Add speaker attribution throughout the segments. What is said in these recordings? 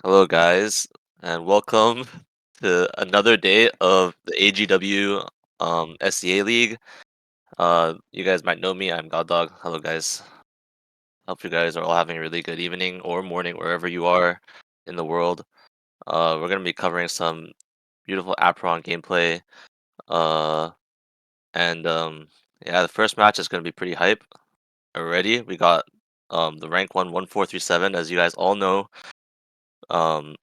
Speaker 1: Hello, guys, and welcome to another day of the AGW SCA League. You guys might know me. I'm God Dog. Hello, guys. Hope you guys are all having a really good evening or morning wherever you are in the world. We're gonna be covering some beautiful Apeiron gameplay. Uh, and yeah, the first match is gonna be pretty hype already. We got the rank 1 1437, as you guys all know. Um,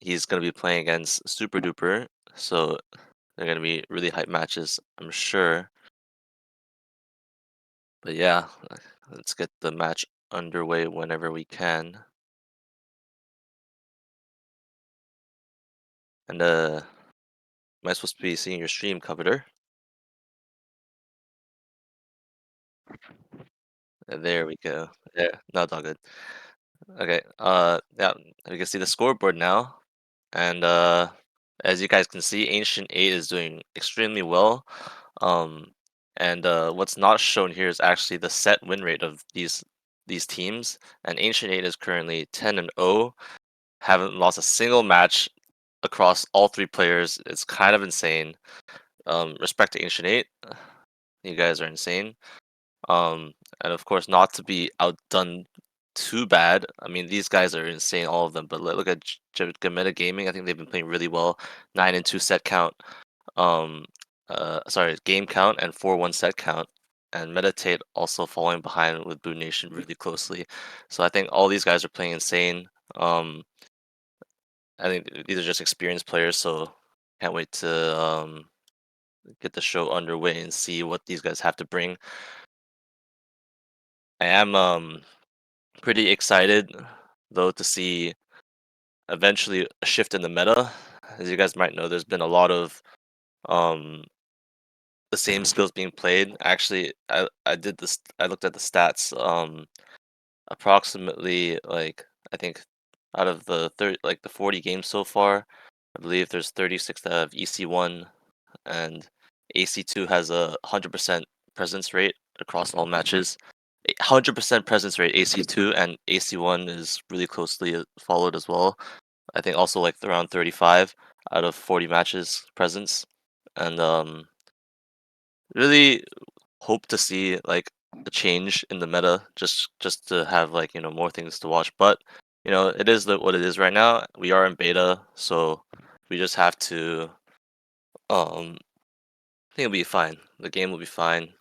Speaker 1: he's gonna be playing against Super Duper, so they're gonna be really hype matches, I'm sure. But yeah, let's get the match underway whenever we can. And am I supposed to be seeing your stream, Coveter? There we go. Yeah, no, it's all good. Okay, yeah, we can see the scoreboard now. And as you guys can see, Ancient 8 is doing extremely well. Um, and what's not shown here is actually the set win rate of these teams. And Ancient 8 is currently 10-0, haven't lost a single match across all three players. It's kind of insane. Respect to Ancient 8, you guys are insane. And of course, not to be outdone too bad. I mean, these guys are insane, all of them. But look at Gameta Gaming. I think they've been playing really well. 9-2 set count. Um, sorry, game count and 4-1 set count. And Meditate also falling behind with Boot Nation really closely. So I think all these guys are playing insane. I think these are just experienced players, so can't wait to get the show underway and see what these guys have to bring. I am pretty excited though to see eventually a shift in the meta. As you guys might know, there's been a lot of um the same skills being played. Actually, I did this. I looked at the stats. Approximately like I think out of the 40 games so far, I believe there's 36 that have EC1, and AC2 has a 100% presence rate across all matches. 100% presence rate AC2, and AC1 is really closely followed as well. I think also like around 35 out of 40 matches presence, and really hope to see like a change in the meta, just to have like more things to watch. But it is what it is right now. We are in beta, so we just have to I think it'll be fine. The game will be fine.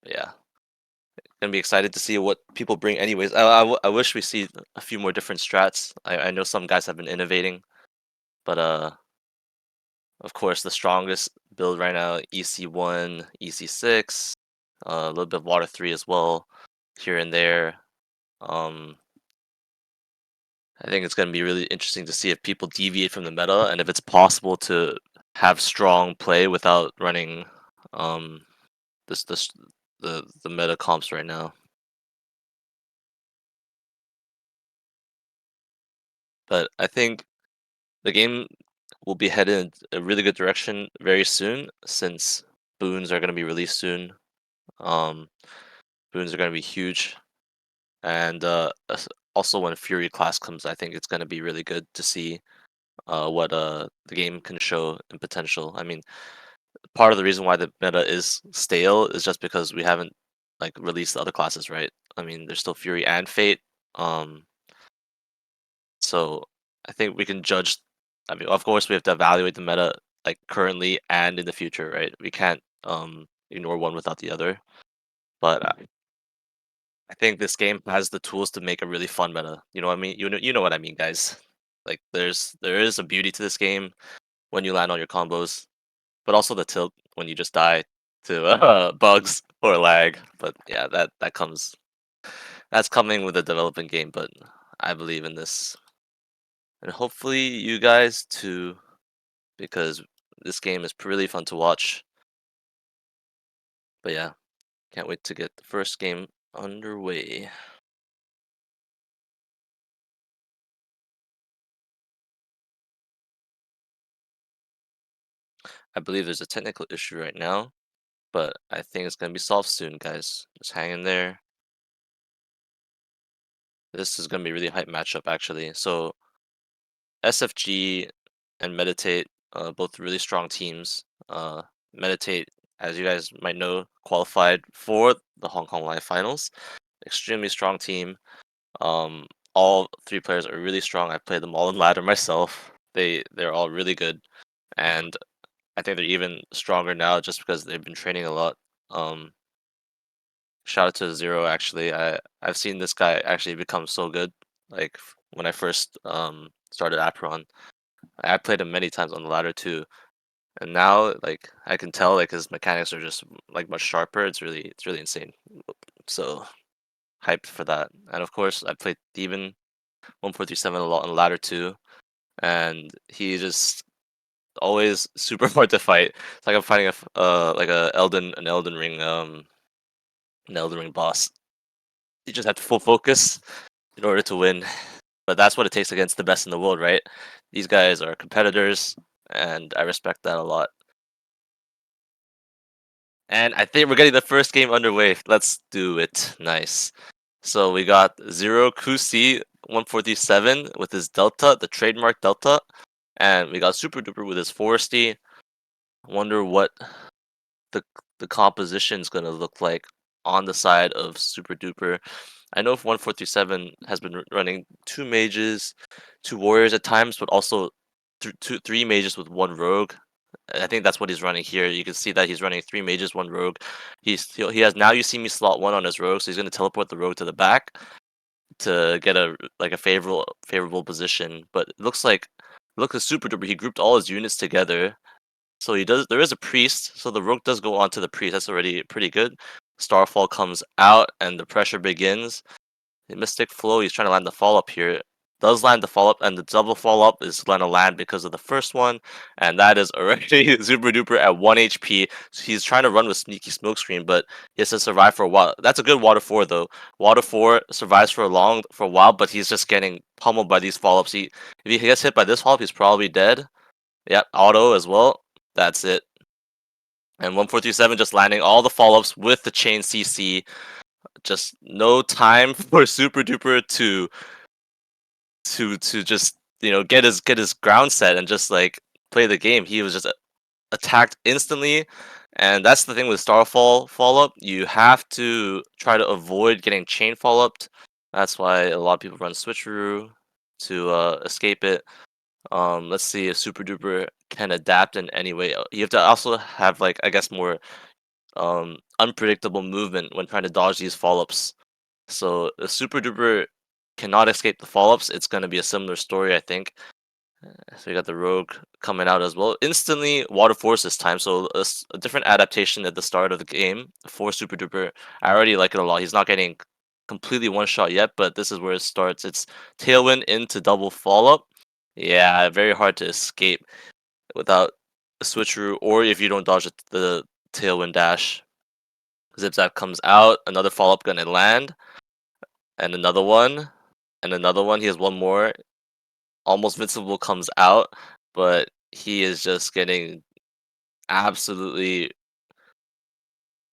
Speaker 1: But yeah, gonna be excited to see what people bring. Anyways, I wish we see a few more different strats. I know some guys have been innovating, but of course the strongest build right now EC1, EC6, a little bit of Water 3 as well, here and there. Um, I think it's gonna be really interesting to see if people deviate from the meta and if it's possible to have strong play without running um this the meta comps right now. But I think the game will be headed in a really good direction very soon since boons are going to be released soon. Um, boons are going to be huge, and also when Fury class comes, I think it's going to be really good to see what the game can show in potential. I mean, part of the reason why the meta is stale is just because we haven't like released the other classes, right? I mean, there's still Fury and Fate. Um, so I think we can judge. I mean, of course, we have to evaluate the meta like currently and in the future, right? We can't ignore one without the other. But I think this game has the tools to make a really fun meta. You know what I mean? You know what I mean, guys. Like there is a beauty to this game when you land on your combos, but also the tilt when you just die to bugs or lag. But yeah, that's coming with a developing game. But I believe in this, and hopefully you guys too, because this game is really fun to watch. But yeah, can't wait to get the first game underway. I believe there's a technical issue right now, but I think it's gonna be solved soon, guys. Just hang in there. This is gonna be a really hype matchup, actually. So SFG and Meditate, both really strong teams. Meditate, as you guys might know, qualified for the Hong Kong Live Finals. Extremely strong team. Um, all three players are really strong. I played them all in ladder myself. They're all really good, and I think they're even stronger now just because they've been training a lot. Um, Shout out to Zero. Actually, I've seen this guy actually become so good. Like when I first started Apeiron, I played him many times on the ladder too, and now like I can tell like his mechanics are just like much sharper. It's really insane. So hyped for that. And of course, I played Steven 1437 a lot on ladder too, and he just always super hard to fight. It's like I'm fighting like a Elden Ring an Elden Ring boss. You just have to full focus in order to win. But that's what it takes against the best in the world, right? These guys are competitors, and I respect that a lot. And I think we're getting the first game underway. Let's do it. Nice. So we got Zero Kusi 147 with his Delta, the trademark Delta, and we got Super Duper with his Foresty. Wonder what the the composition is gonna look like on the side of Super Duper. I know if 147 has been running two mages, two warriors at times, but also three mages with one rogue. And I think that's what he's running here. You can see that he's running three mages, one rogue. He has now you see me slot one on his rogue, so he's gonna teleport the rogue to the back to get a like a favorable position. But it looks like look at Super Duper. He grouped all his units together, so he does. There is a priest, so the rook does go on to the priest. That's already pretty good. Starfall comes out, and the pressure begins. The Mystic Flow. He's trying to land the follow up here. Does land the follow up, and the double follow up is gonna land because of the first one, and that is already super duper at 1 HP. So he's trying to run with sneaky smokescreen, but he has to survive for a while. That's a good water four though. Water four survives for a while, but he's just getting pummeled by these follow ups. If he gets hit by this follow up, he's probably dead. Yep, auto as well. That's it. And 1437 just landing all the follow-ups with the chain CC. Just no time for Super Duper to just get his ground set and just like play the game. He was just attacked instantly. And that's the thing with Starfall follow-up. You have to try to avoid getting chain follow-up. That's why a lot of people run switcheroo to escape it. Let's see if Super Duper can adapt in any way. You have to also have like I guess more unpredictable movement when trying to dodge these follow-ups. So if Super Duper cannot escape the follow-ups, it's going to be a similar story, I think. So we got the Rogue coming out as well. Instantly Water Force this time, so a different adaptation at the start of the game for Super Duper. I already like it a lot. He's not getting completely one shot yet, but this is where it starts. It's Tailwind into double follow-up. Yeah, very hard to escape without a switcheroo, or if you don't dodge the Tailwind dash. Zip Zap comes out, another follow-up gonna land, and another one, and another one. He has one more. Almost Invincible comes out, but he is just getting absolutely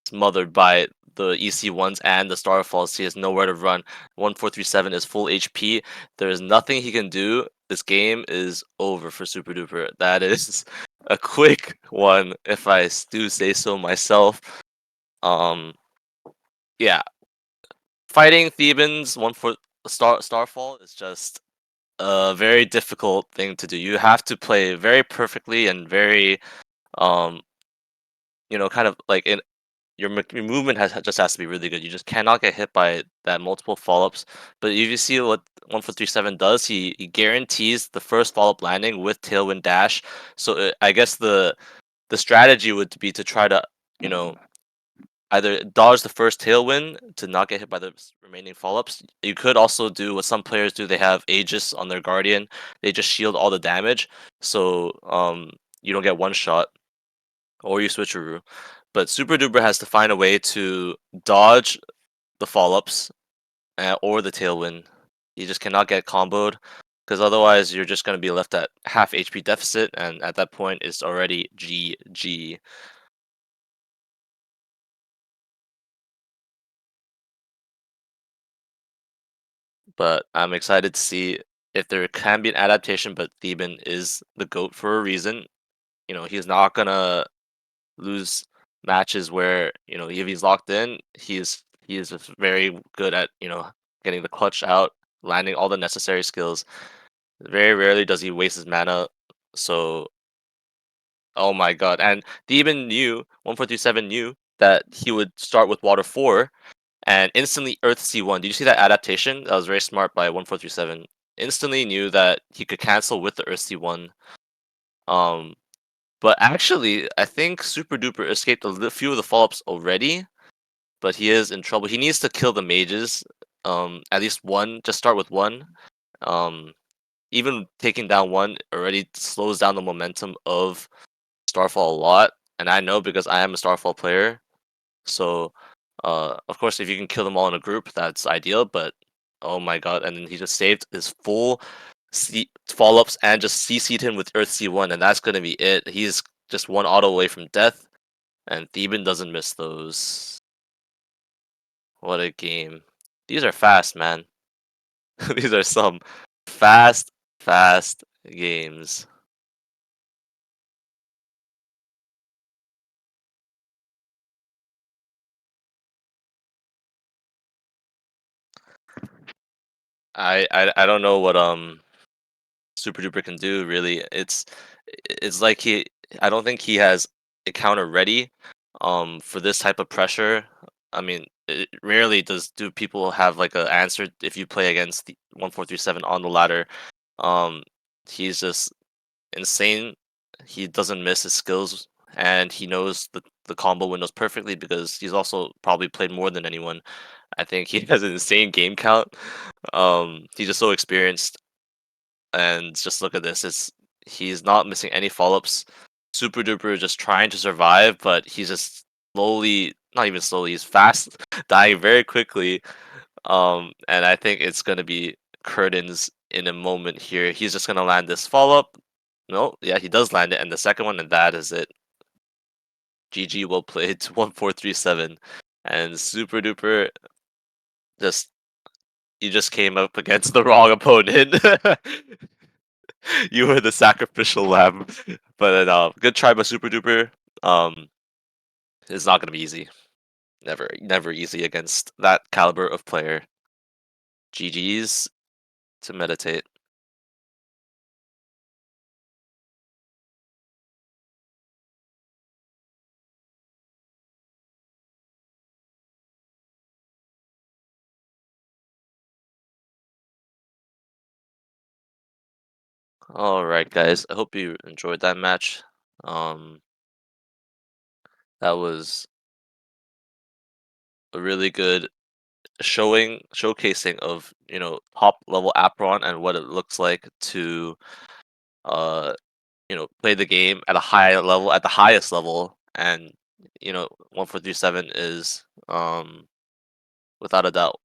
Speaker 1: smothered by the EC1s and the Starfalls. He has nowhere to run. 1437 is full HP. There is nothing he can do. This game is over for Super Duper. That is a quick one, if I do say so myself. Um, yeah, fighting Thebans one for Starfall is just a very difficult thing to do. You have to play very perfectly and very um, kind of like in your movement just has to be really good. You just cannot get hit by that multiple follow-ups. But if you see what 1437 does, he guarantees the first follow-up landing with tailwind dash. So I guess the strategy would be to try to you know either dodge the first tailwind to not get hit by the remaining follow-ups. You could also do what some players do. They have Aegis on their Guardian. They just shield all the damage, so you don't get one shot, or you switcheroo. But Super Duper has to find a way to dodge the follow-ups or the tailwind. You just cannot get comboed because otherwise you're just going to be left at half HP deficit, and at that point it's already GG. But I'm excited to see if there can be an adaptation. But Theban is the GOAT for a reason. He's not gonna lose matches where if he's locked in, he is just very good at getting the clutch out, landing all the necessary skills. Very rarely does he waste his mana. So, oh my god! And Theban knew 1437 knew that he would start with Water 4 and instantly Earth C1. Did you see that adaptation? That was very smart by 1437. Instantly knew that he could cancel with the Earth C1. Um, but actually, I think Super Duper escaped few of the follow-ups already, but he is in trouble. He needs to kill the mages. At least one. Just start with one. Um, Even taking down one already slows down the momentum of Starfall a lot, and I know because I am a Starfall player. So, of course, if you can kill them all in a group, that's ideal. But oh my god! And then he just saved his full follow-ups and just CC'd him with Earth C1, and that's gonna be it. He's just one auto away from death, and Theban doesn't miss those. What a game! These are fast, man. These are some fast, fast games. I don't know what Super Duper can do really. It's like I don't think he has a counter ready for this type of pressure. I mean, rarely do people have like an answer if you play against the 1437 on the ladder. Um he's just insane. He doesn't miss his skills, and he knows the combo windows perfectly because he's also probably played more than anyone. I think he has an insane game count. He's just so experienced, and just look at this. He's not missing any follow-ups. Super duper just trying to survive, but he's just slowly, not even slowly, he's fast, dying very quickly. And I think it's gonna be curtains in a moment here. He's just gonna land this follow-up. No, yeah, he does land it, and the second one, and that is it. GG, well played to 1437. And super duper, just you just came up against the wrong opponent. You were the sacrificial lamb. But good try by Super Duper. Um, it's not gonna be easy. Never, never easy against that caliber of player. GG's to meditate. All right, guys. I hope you enjoyed that match. Um, that was a really good showcasing of top level Apron and what it looks like to uh play the game at a high level, at the highest level. And 1437 is Um, without a doubt,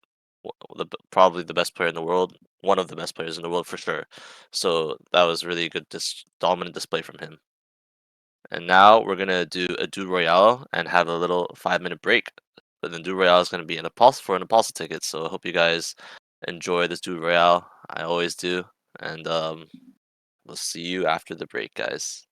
Speaker 1: probably the best player in the world, one of the best players in the world for sure. So that was really a good dominant display from him. And now we're gonna do a duel royale and have a little 5 minute break. But then duel royale is gonna be an apostle ticket. So I hope you guys enjoy this duel royale. I always do. And we'll see you after the break, guys.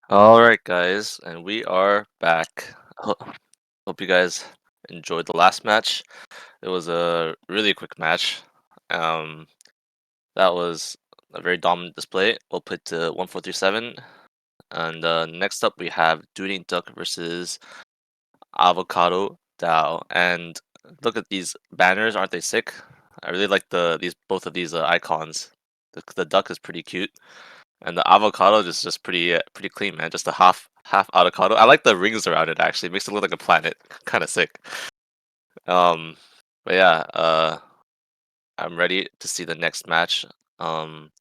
Speaker 1: All right, guys, and we are back. Hope you guys enjoyed the last match. It was a really quick match. Um, that was a very dominant display. We'll put to 1437. And next up, we have Duty Duck versus Avocado Dao. And look at these banners, aren't they sick? I really like these both of these icons. The duck is pretty cute. And the avocado is just pretty pretty clean, man. Just a half avocado. I like the rings around it actually. It makes it look like a planet. Kind of sick. Um, but yeah, I'm ready to see the next match. Um,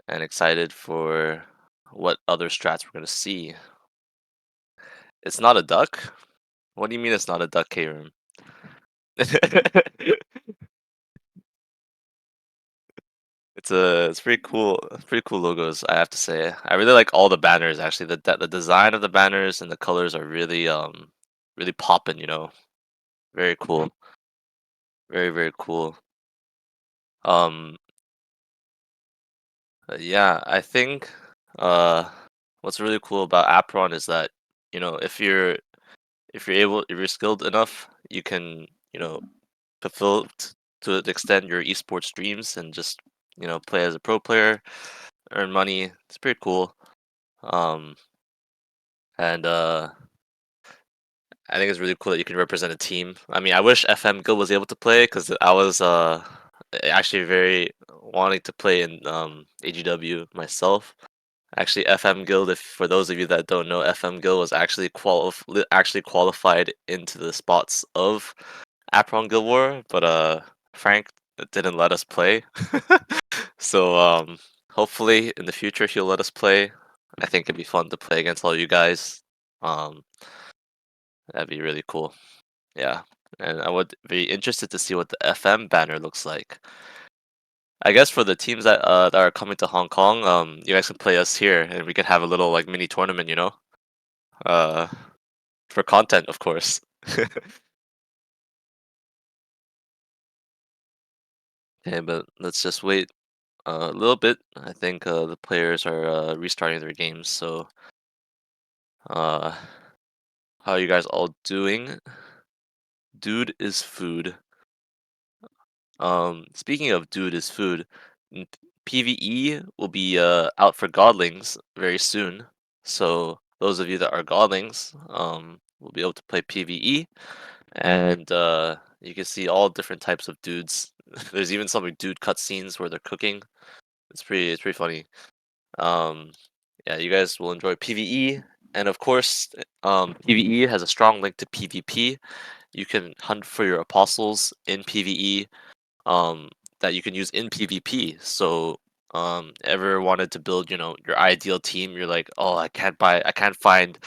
Speaker 1: and excited for what other strats we're gonna see. It's not a duck. What do you mean it's not a duck, Karen? It's pretty cool logos, I have to say. I really like all the banners actually. The design of the banners and the colors are really really popping, you know. Very cool. Very cool. Um yeah, I think uh what's really cool about Apron is that, you know, if you're skilled enough, you can, you know, fulfill to the extent your esports dreams and just, you know, play as a pro player, earn money. It's pretty cool. Um and I think it's really cool that you can represent a team. I mean, I wish FM Guild was able to play because I was actually very wanting to play in AGW myself. Actually, FM Guild, if for those of you that don't know, FM Guild was actually actually qualified into the spots of Apron Guild War, but Frank didn't let us play. So hopefully in the future he'll let us play. I think it'd be fun to play against all you guys. Um, that'd be really cool. Yeah, and I would be interested to see what the FM banner looks like. I guess for the teams that are coming to Hong Kong, you guys can play us here, and we can have a little like mini tournament, you know, uh, for content, of course. Okay, but let's just wait a little bit. I think the players are restarting their games. So, uh, how are you guys all doing? Dude is food. Speaking of dude is food, PvE will be out for godlings very soon. So those of you that are godlings, will be able to play PvE, and you can see all different types of dudes. There's even some like, dude cutscenes where they're cooking. It's pretty funny. Um, yeah, you guys will enjoy PvE, and of course, PvE has a strong link to PvP. You can hunt for your apostles in PvE um, that you can use in PvP. So, ever wanted to build, you know, your ideal team? You're like, oh, I can't find,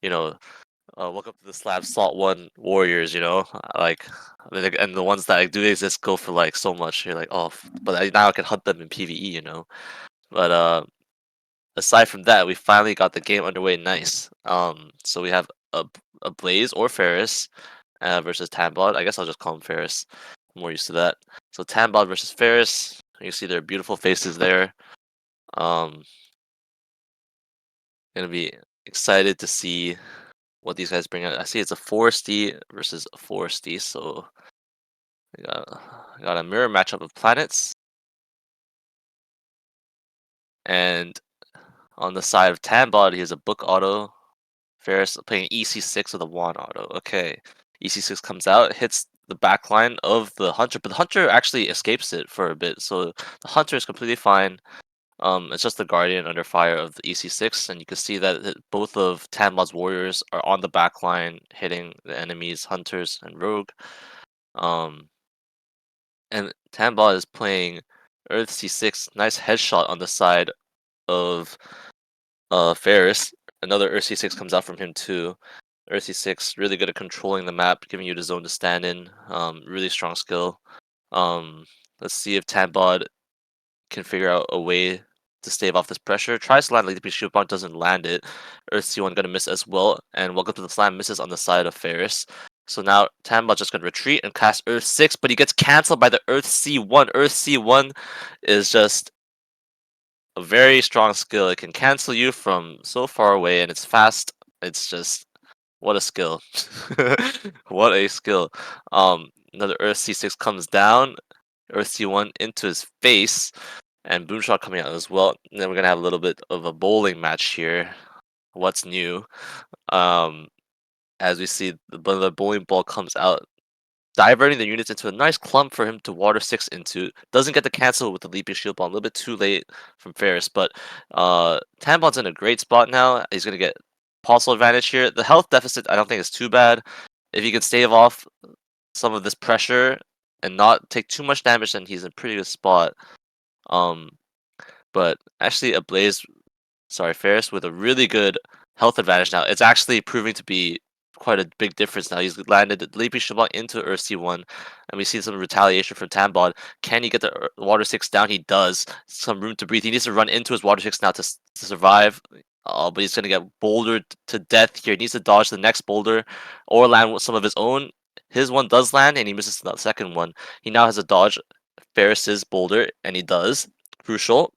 Speaker 1: you know, welcome to the Slab Salt One Warriors. You know, like, and the ones that like, do exist go for like so much. You're like, oh, but now I can hunt them in PvE. You know, but aside from that, we finally got the game underway. Nice. So we have a Blaze or Ferris versus Tambot. I guess I'll just call him Ferris. I'm more used to that. So Tambot versus Ferris. You see their beautiful faces there. Um, gonna be excited to see what these guys bring out. I see it's a Foresty versus a Foresty, so we got a mirror matchup of planets. And on the side of Tambot, he has a book auto. Ferris playing EC6 with a wand auto. Okay, EC6 comes out, hits the back line of the Hunter, but the Hunter actually escapes it for a bit, so the Hunter is completely fine. It's just the Guardian under fire of the EC6, and you can see that both of Tanma's warriors are on the back line, hitting the enemies, Hunters and Rogue. Um, and Tanba is playing Earth C6, nice headshot on the side of Ferris. Another Earth C6 comes out from him too. Earth C6 really good at controlling the map, giving you the zone to stand in. Really strong skill. Um, let's see if Tanbod can figure out a way to stave off this pressure. Tries to land like the shoot bomb, doesn't land it. Earth C1 gonna miss as well, and welcome to the slam misses on the side of Ferris. So now Tanbot just gonna retreat and cast Earth 6, but he gets cancelled by the Earth C1. Earth C1 is just a very strong skill. It can cancel you from so far away, and it's fast. It's just what a skill. What a skill. Another Earth C6 comes down. Earth C1 into his face, and Boomshot coming out as well. And then we're gonna have a little bit of a bowling match here. What's new? Um, as we see the bowling ball comes out, diverting the units into a nice clump for him to water six into. Doesn't get the cancel with the leaping shield bomb. A little bit too late from Ferris, but Tanbon's in a great spot now. He's gonna get possible advantage here. The health deficit I don't think is too bad. If he can stave off some of this pressure and not take too much damage, then he's in a pretty good spot. Um, but actually, Ferris with a really good health advantage now. It's actually proving to be quite a big difference now. He's landed the Leaping Shabbat into Earth C1, and we see some retaliation from Tambod. Can he get the Water 6 down? He does. Some room to breathe. He needs to run into his Water 6 now to survive. But he's going to get bouldered to death here. He needs to dodge the next boulder or land with some of his own. His one does land, and he misses the second one. He now has a dodge Ferris's boulder, and he does. Crucial.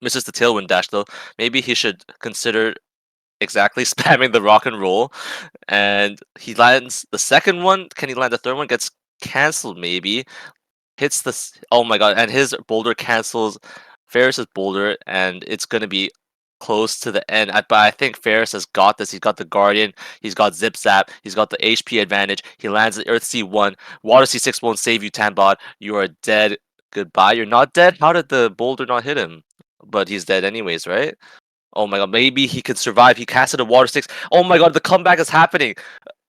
Speaker 1: Misses the tailwind dash though. Maybe he should consider exactly spamming the rock and roll. And he lands the second one. Can he land the third one? Gets cancelled maybe. Hits the oh my god, and his boulder cancels Ferris's boulder, and it's gonna be close to the end. But I think Ferris has got this. He's got the Guardian, he's got Zip Zap, he's got the HP advantage. He lands the Earth C1. Water C6 won't save you, Tanbot. You are dead. Goodbye. You're not dead? How did the boulder not hit him? But he's dead anyways, right? Oh my god, maybe he could survive. He casted a Water 6. Oh my god, the comeback is happening.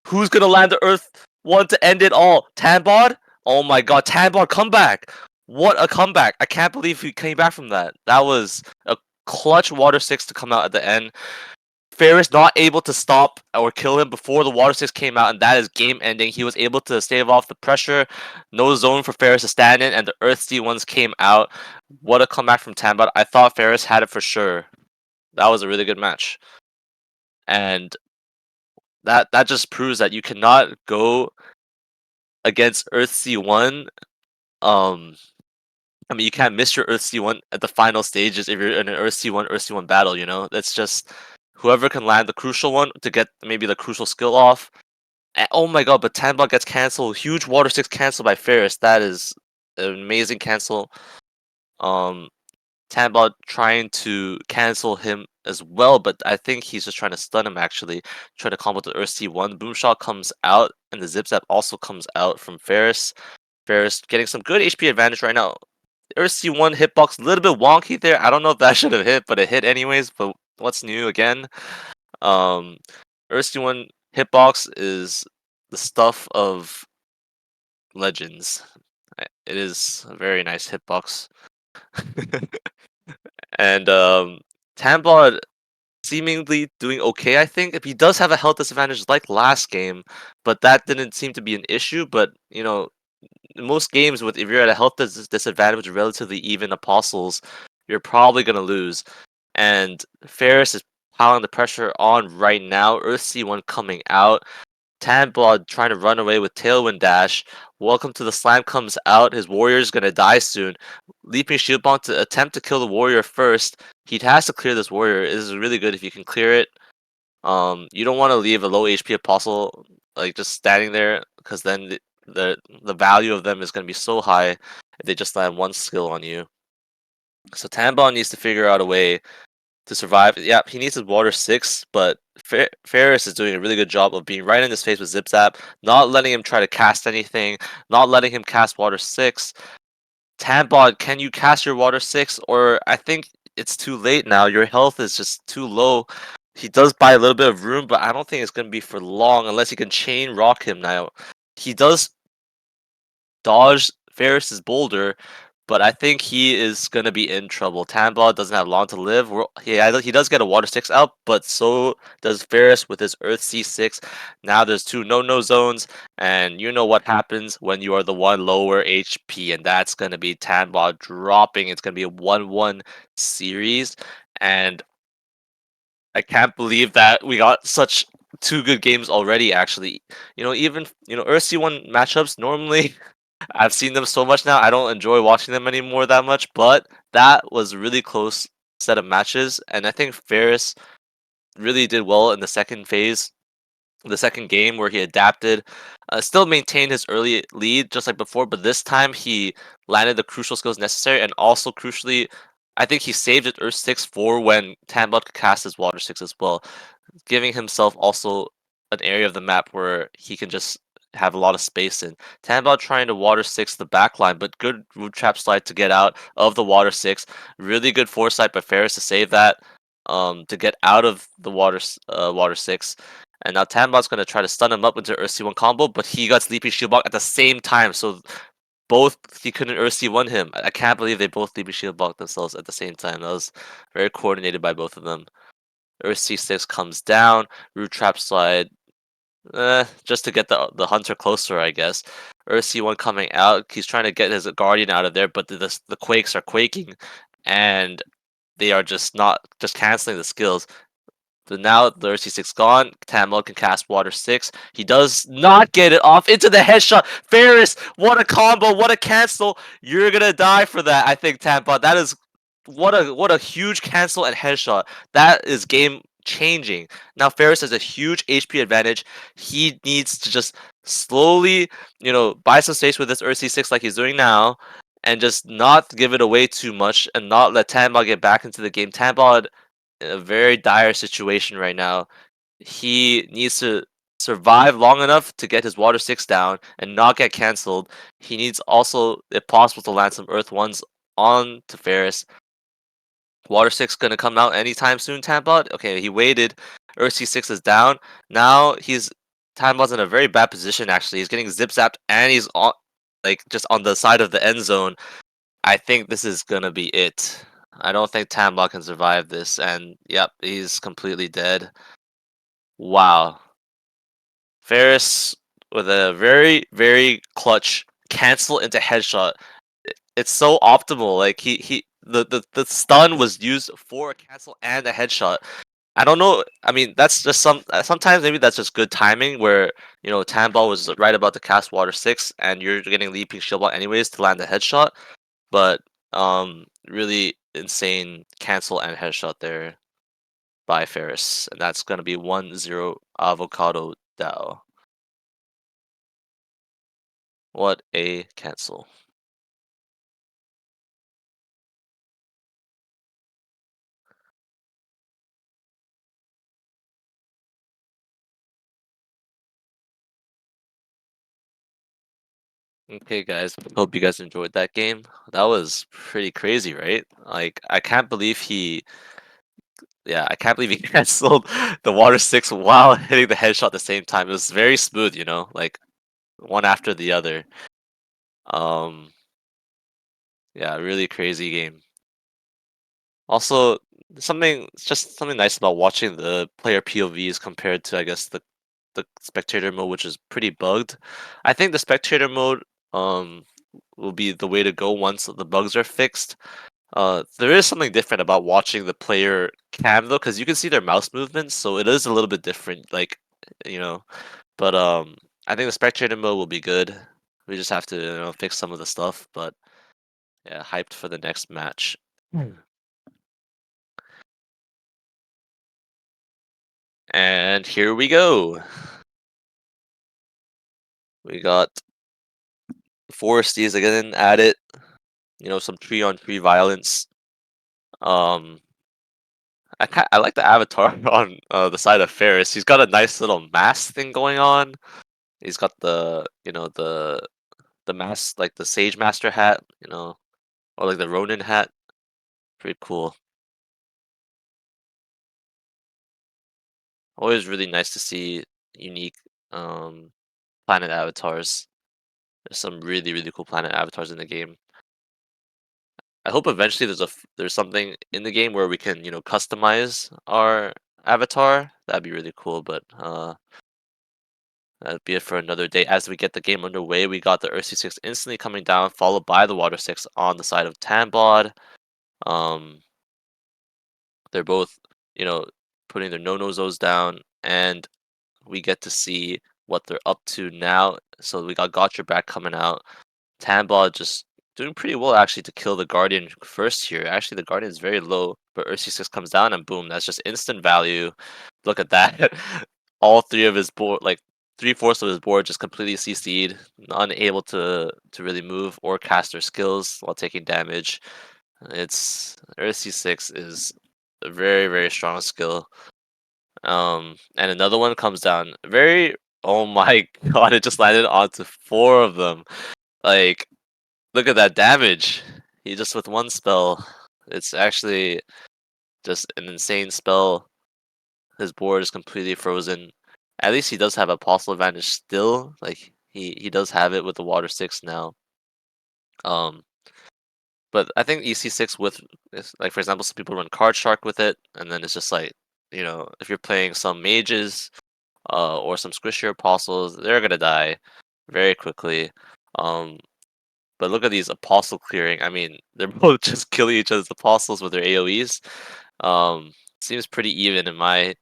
Speaker 1: Who's gonna land the Earth 1 to end it all? Tanbod? Oh my god, Tanbod comeback! What a comeback! I can't believe he came back from that. That was a clutch Water 6 to come out at the end. Ferris not able to stop or kill him before the Water 6 came out, and that is game ending. He was able to stave off the pressure. No zone for Ferris to stand in, and the Earth C1s came out. What a comeback from Tanbod. I thought Ferris had it for sure. That was a really good match. And that just proves that you cannot go against Earth C1. Um, I mean, you can't miss your Earth C1 at the final stages if you're in an Earth C1 battle. You know, that's just whoever can land the crucial one to get maybe the crucial skill off. And, oh my god! But Tanbot gets cancelled. Huge Water 6 cancel by Ferris. That is an amazing cancel. Um, Tanbot trying to cancel him as well, but I think he's just trying to stun him actually. Try to combo the Earth C1. Boomshot comes out, and the Zip Zap also comes out from Ferris. Ferris getting some good HP advantage right now. Earth C1 hitbox a little bit wonky there. I don't know if that should have hit, but it hit anyways. But what's new again? Um, Earth C1 hitbox is the stuff of legends. It is a very nice hitbox. And Tambod seemingly doing okay, I think. If he does have a health disadvantage like last game, but that didn't seem to be an issue. But you know, in most games with if you're at a health disadvantage with relatively even apostles, you're probably gonna lose. And Ferris is piling the pressure on right now. Earth C1 coming out. Tanbod trying to run away with Tailwind Dash. Welcome to the Slam comes out. His warrior's gonna die soon. Leaping Shield Bomb to attempt to kill the warrior first. He has to clear this warrior. It is really good if you can clear it. You don't want to leave a low HP apostle like just standing there, because then the value of them is gonna be so high if they just land one skill on you. So Tanbon needs to figure out a way to survive. Yeah, he needs his Water 6, but Ferris is doing a really good job of being right in his face with Zip Zap, not letting him try to cast anything, not letting him cast Water 6. Tambod, can you cast your Water 6? Or I think it's too late now. Your health is just too low. He does buy a little bit of room, but I don't think it's going to be for long unless he can chain rock him now. He does dodge Ferris's boulder, but I think he is gonna be in trouble. Tambod doesn't have long to live. He does get a Water 6 out, but so does Ferris with his Earth C6. Now there's two no-no zones, and you know what happens when you are the one lower HP, and that's gonna be Tambod dropping. It's gonna be a 1-1 series, and I can't believe that we got such two good games already, actually. You know, even, Earth C1 matchups normally I've seen them so much now, I don't enjoy watching them anymore that much, but that was really close set of matches, and I think Ferris really did well in the second phase, the second game where he adapted, still maintained his early lead just like before, but this time he landed the crucial skills necessary, and also crucially, I think he saved his Earth 6 for when Tambot could cast his Water 6 as well, giving himself also an area of the map where he can just have a lot of space in. Tambot trying to Water 6 the backline, but good root trap slide to get out of the Water 6. Really good foresight by Ferris to save that, to get out of the Water 6. And now Tambot's gonna try to stun him up into Earth C1 combo, but he got Sleepy Shield Block at the same time, so both he couldn't Earth C1 him. I can't believe they both Sleepy Shield Blocked themselves at the same time. That was very coordinated by both of them. Earth C6 comes down, Root Trap Slide, just to get the Hunter closer, I guess. Earth C1 coming out, he's trying to get his Guardian out of there, but the Quakes are quaking, and they are just canceling the skills. But now the RC6 gone. Tamil can cast Water 6. He does not get it off into the headshot. Ferris, what a combo, what a cancel. You're gonna die for that, I think, Tampa. That is what a huge cancel and headshot. That is game changing. Now Ferris has a huge HP advantage. He needs to just slowly, buy some space with this RC6 like he's doing now, and just not give it away too much and not let Tambod get back into the game. Tambod in a very dire situation right now. He needs to survive long enough to get his Water 6 down and not get cancelled. He needs also, if possible, to land some Earth 1s on to Ferris. Water 6 gonna come out anytime soon, Tambot? Okay, he waited. Earth C6 is down. Now Tambot's in a very bad position actually. He's getting zip zapped and he's on just on the side of the end zone. I think this is gonna be it. I don't think Tambot can survive this, and yep, he's completely dead. Wow. Ferris with a very, very clutch cancel into headshot. It's so optimal. Like the stun was used for a cancel and a headshot. I don't know. I mean, that's just sometimes maybe that's just good timing where Tambot was right about to cast Water 6 and you're getting leaping shield block anyways to land the headshot. But really insane cancel and headshot there by Ferris, and that's gonna be 1-0 Avocado Dao. What a cancel. Okay, guys. Hope you guys enjoyed that game. That was pretty crazy, right? Like, I can't believe he canceled the Water 6 while hitting the headshot at the same time. It was very smooth, like one after the other. Um, yeah, really crazy game. Also, just something nice about watching the player POVs compared to, I guess, the spectator mode, which is pretty bugged. I think the spectator mode um will be the way to go once the bugs are fixed. There is something different about watching the player cam though, because you can see their mouse movements, so it is a little bit different. You know, but I think the spectator mode will be good. We just have to fix some of the stuff, but yeah, hyped for the next match. And here we go. We got Foresties again at it. Some tree on tree violence. Um, I like the avatar on the side of Ferris. He's got a nice little mask thing going on. He's got the mask like the Sage Master hat, or like the Ronin hat. Pretty cool. Always really nice to see unique um planet avatars. There's some really really cool planet avatars in the game. I hope eventually there's something in the game where we can customize our avatar. That'd be really cool, but that'd be it for another day. As we get the game underway, we got the Earth 6 instantly coming down, followed by the Water 6 on the side of Tambod. Um, they're both, you know, putting their no-no-zos down, and we get to see what they're up to now. So we got Gotcha back coming out. Tambod just doing pretty well actually to kill the Guardian first here. Actually, the Guardian is very low, but Ursi 6 comes down and boom, that's just instant value. Look at that. All three of his board, like three-fourths of his board, just completely CC'd, unable to really move or cast their skills while taking damage. It's Ursi 6 is a very, very strong skill. And another one comes down. Very, oh my god, it just landed onto four of them. Like, look at that damage. He just with one spell. It's actually just an insane spell. His board is completely frozen. At least he does have apostle advantage still. Like he does have it with the water six now. Um, but I think EC6 with like for example, some people run card shark with it, and then it's just like if you're playing some mages or some squishier apostles, they're gonna die very quickly. Um, but look at these apostle clearing. I mean, they're both just killing each other's apostles with their AoEs. Seems pretty even in my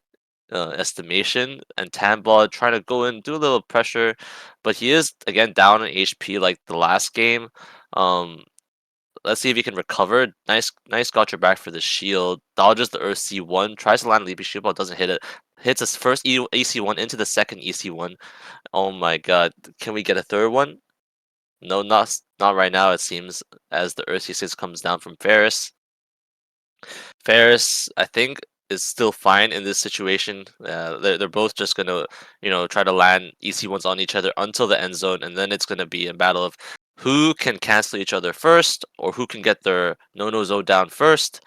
Speaker 1: estimation. And Tambod trying to go in, do a little pressure, but he is again down in HP like the last game. Um, let's see if he can recover. Nice got your back for the shield. Dodges the Earth C1, tries to land a Leapy Shield, but doesn't hit it. Hits his first EC1 into the second EC1. Oh my god. Can we get a third one? No, not right now, it seems, as the Earth C6 comes down from Ferris. Ferris, I think, is still fine in this situation. They're both just gonna, try to land EC1s on each other until the end zone, and then it's gonna be a battle of who can cancel each other first, or who can get their no zone down first,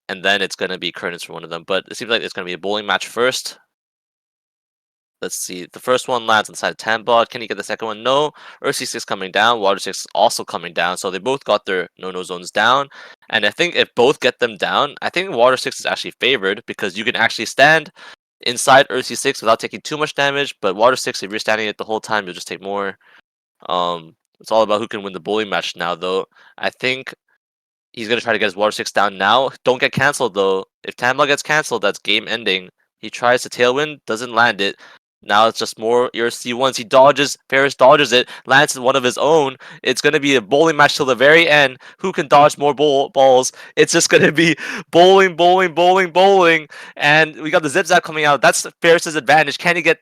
Speaker 1: and then it's gonna be curtains for one of them. But it seems like it's gonna be a bowling match first. Let's see. The first one lands inside Tambot. Can he get the second one? No. Ursi 6 coming down. Water 6 also coming down. So they both got their no zones down. And I think if both get them down, I think Water 6 is actually favored because you can actually stand inside Ursi 6 without taking too much damage. But Water 6, if you're standing it the whole time, you'll just take more. It's all about who can win the bully match now, though. I think he's gonna try to get his water six down now. Don't get cancelled though. If Tamla gets cancelled, that's game ending. He tries to tailwind, doesn't land it. Now it's just more your C1s. He dodges, Paris dodges it, lands one of his own. It's gonna be a bowling match till the very end. Who can dodge more balls? It's just gonna be bowling, bowling, bowling, bowling. And we got the zip zap coming out. That's Ferris's advantage. Can he get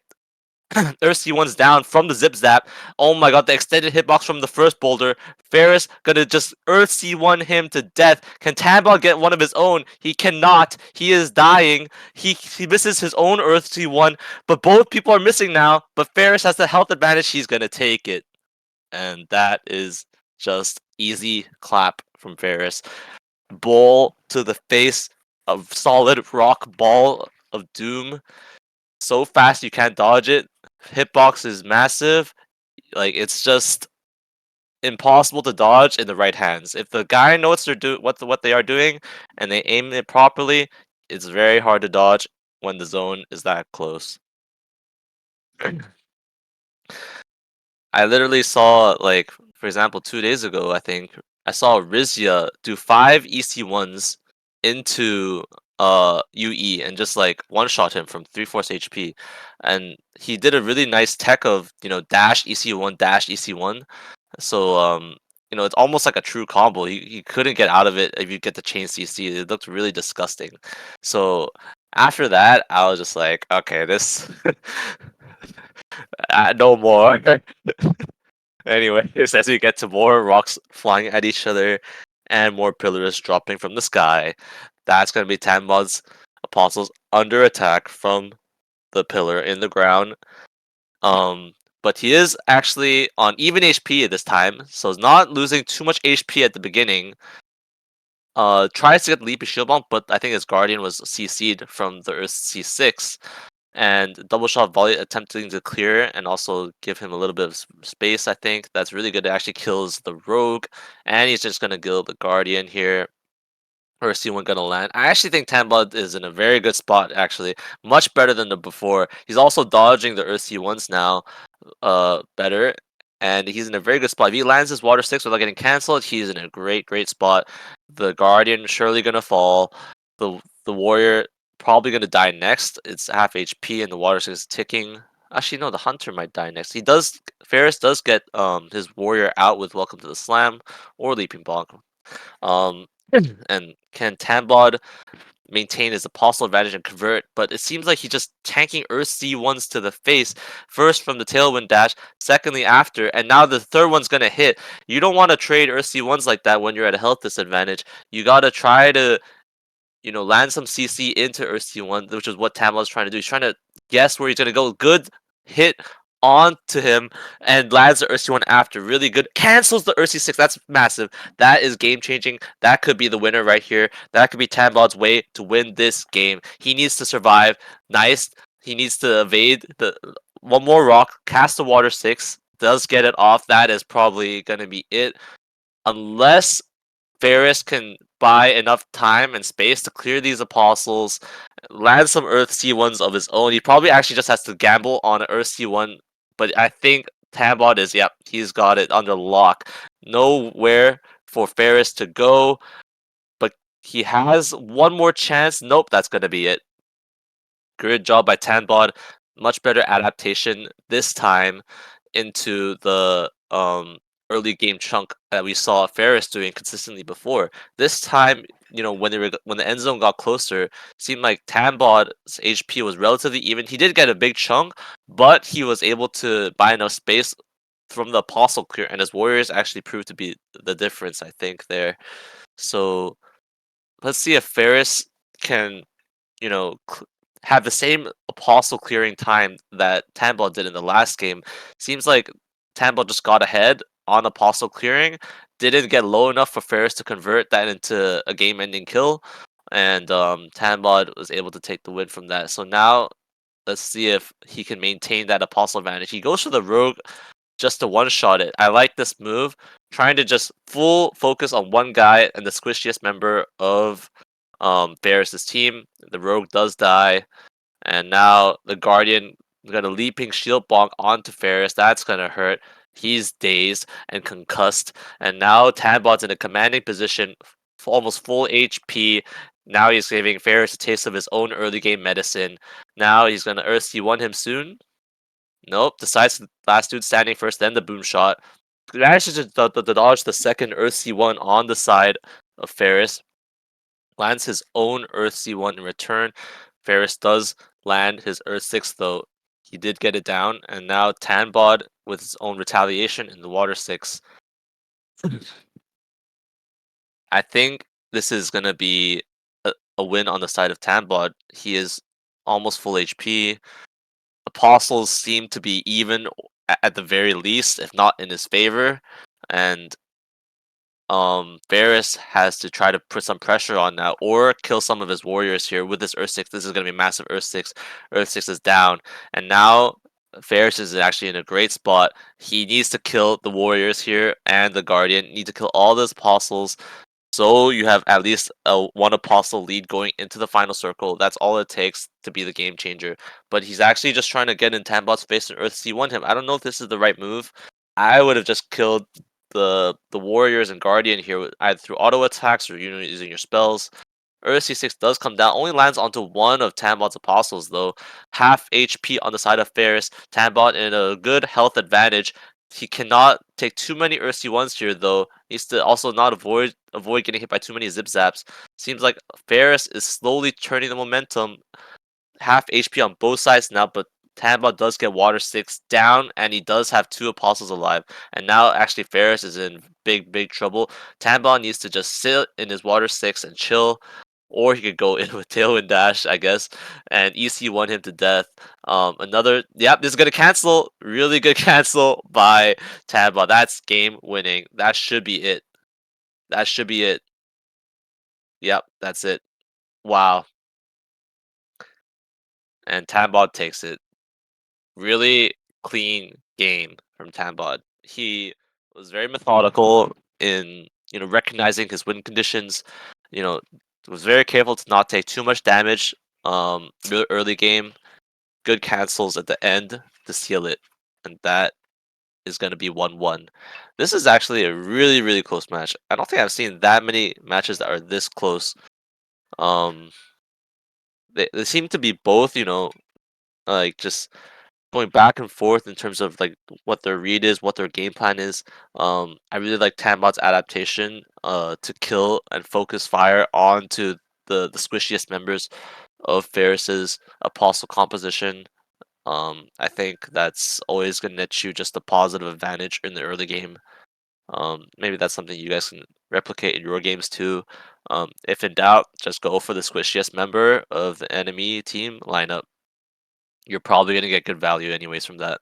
Speaker 1: Earth C1's down from the zip zap? Oh my god, the extended hitbox from the first boulder. Ferris gonna just Earth C1 him to death. Can Tambot get one of his own? He cannot. He is dying. He misses his own Earth C1, but both people are missing now. But Ferris has the health advantage. He's gonna take it. And that is just easy clap from Ferris. Ball to the face of solid rock ball of doom. So fast you can't dodge it. Hitbox is massive. Like it's just impossible to dodge in the right hands. If the guy knows what they are doing and they aim it properly, it's very hard to dodge when the zone is that close. I literally saw like for example 2 days ago I think I saw Rizia do 5 EC1s into UE and just like one shot him from 3/4 HP, and he did a really nice tech of dash EC1 dash EC1. So it's almost like a true combo. He couldn't get out of it if you get the chain CC. It looked really disgusting. So after that, I was just like, okay, this no more. Anyways, as we get to more rocks flying at each other and more pillars dropping from the sky, that's going to be Tanmod's apostles under attack from the pillar in the ground. But he is actually on even HP at this time, so he's not losing too much HP at the beginning. Tries to get Leapy Shield Bump, but I think his Guardian was CC'd from the Earth C6. And double shot volley attempting to clear and also give him a little bit of space. I think that's really good. It actually kills the rogue, and he's just gonna kill the guardian here. Or C1 gonna land. I actually think Tanblood is in a very good spot. Actually, much better than the before. He's also dodging the Earth C1s now, better, and he's in a very good spot. If he lands his water six without getting cancelled, he's in a great spot. The guardian surely gonna fall. The warrior probably gonna die next. It's half HP and the water six is ticking. Actually, no, the hunter might die next. Ferris does get his warrior out with Welcome to the Slam or Leaping Bonk. Um, and can Tambod maintain his apostle advantage and convert? But it seems like he's just tanking Earth C1s to the face, first from the tailwind dash, secondly after, and now the third one's gonna hit. You don't want to trade Earth C1s like that when you're at a health disadvantage. You gotta try to land some CC into Earth-C1, which is what Tamla is trying to do. He's trying to guess where he's gonna go. Good hit onto him and lands the Earth-C1 after. Really good. Cancels the Earth-C6. That's massive. That is game changing. That could be the winner right here. That could be Tambod's way to win this game. He needs to survive. Nice. He needs to evade the one more rock, cast the water 6, does get it off. That is probably gonna be it. Unless Ferris can buy enough time and space to clear these apostles, land some Earth C1s of his own. He probably actually just has to gamble on an Earth C1, but I think Tambot is, yep, he's got it under lock. Nowhere for Ferris to go, but he has one more chance. Nope, that's going to be it. Good job by Tanbot. Much better adaptation this time into the early game chunk that we saw Ferris doing consistently before. This time, when the end zone got closer, seemed like Tanbot's HP was relatively even. He did get a big chunk, but he was able to buy enough space from the apostle clear, and his warriors actually proved to be the difference, I think, there. So let's see if Ferris can you know, have the same apostle clearing time that Tambol did in the last game. Seems like Tambol just got ahead on apostle clearing, didn't get low enough for Ferris to convert that into a game-ending kill, and Tambod was able to take the win from that. So now let's see if he can maintain that apostle advantage. He goes for the rogue just to one-shot it. I like this move, trying to just full focus on one guy and the squishiest member of Ferris's team. The rogue does die, and now the guardian got a leaping shield bonk onto Ferris. That's gonna hurt. He's dazed and concussed, and now Tanbot's in a commanding position, almost full HP. Now he's giving Ferris a taste of his own early game medicine. Now he's gonna Earth C1 him soon. Nope, decides the last dude standing first, then the boom shot. Manages to dodge the second Earth C1 on the side of Ferris. Lands his own Earth C1 in return. Ferris does land his Earth 6 though. He did get it down, and now Tanbod with his own retaliation in the Water 6. I think this is gonna be a win on the side of Tanbod. He is almost full HP. Apostles seem to be even at the very least, if not in his favor. And Varys has to try to put some pressure on now or kill some of his warriors here with this Earth 6. This is going to be massive Earth 6. Earth 6 is down. And now Varys is actually in a great spot. He needs to kill the warriors here and the guardian. Need to kill all those apostles. So you have at least a one apostle lead going into the final circle. That's all it takes to be the game changer. But he's actually just trying to get in Tambot's face and Earth C1 him. I don't know if this is the right move. I would have just killed the warriors and guardian here either through auto attacks or using your spells. Earth C6 does come down, only lands onto one of Tambot's apostles though. Half HP on the side of Ferris. Tambot in a good health advantage. He cannot take too many Earth C1s here though. Needs to also not avoid getting hit by too many zip zaps. Seems like Ferris is slowly turning the momentum. Half HP on both sides now, but Tamba does get Water 6 down, and he does have two Apostles alive. And now, actually, Ferris is in big trouble. Tamba needs to just sit in his Water 6 and chill, or he could go in with Tailwind Dash, I guess, and EC1 him to death. Yep, this is going to cancel. Really good cancel by Tamba. That's game winning. That should be it. That should be it. Yep, that's it. Wow. And Tambod takes it. Really clean game from Tambod. He was very methodical in recognizing his win conditions. You know, was very careful to not take too much damage. Really early game, good cancels at the end to seal it, and that is going to be 1-1. This is actually a really close match. I don't think I've seen that many matches that are this close. Um, they seem to be both like just going back and forth in terms of like what their read is, what their game plan is. I really like Tanbot's adaptation to kill and focus fire onto the squishiest members of Ferris's apostle composition. I think that's always gonna net you just a positive advantage in the early game. Maybe that's something you guys can replicate in your games too. If in doubt, just go for the squishiest member of the enemy team lineup. You're probably gonna get good value anyways from that.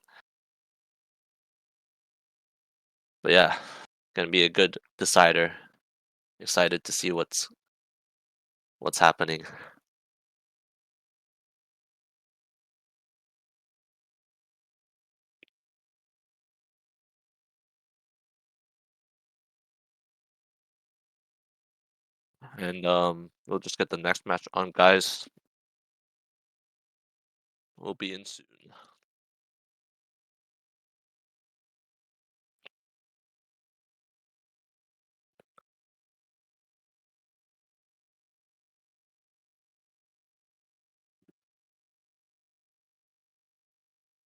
Speaker 1: But yeah, gonna be a good decider. Excited to see what's happening. And we'll just get the next match on, guys. We'll be in soon.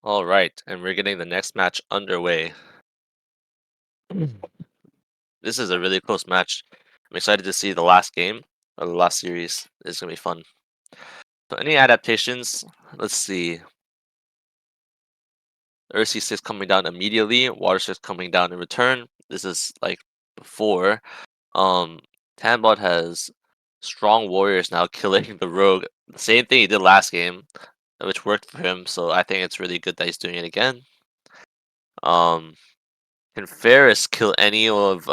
Speaker 1: All right, and we're getting the next match underway. This is a really close match. I'm excited to see the last game of the last series. It's gonna be fun. So any adaptations? Let's see. Earth C6 coming down immediately. Water 6 coming down in return. This is like before. Um, Tanbot has strong warriors now killing the rogue. The same thing he did last game, which worked for him. So I think it's really good that he's doing it again. Um, can Ferris kill any of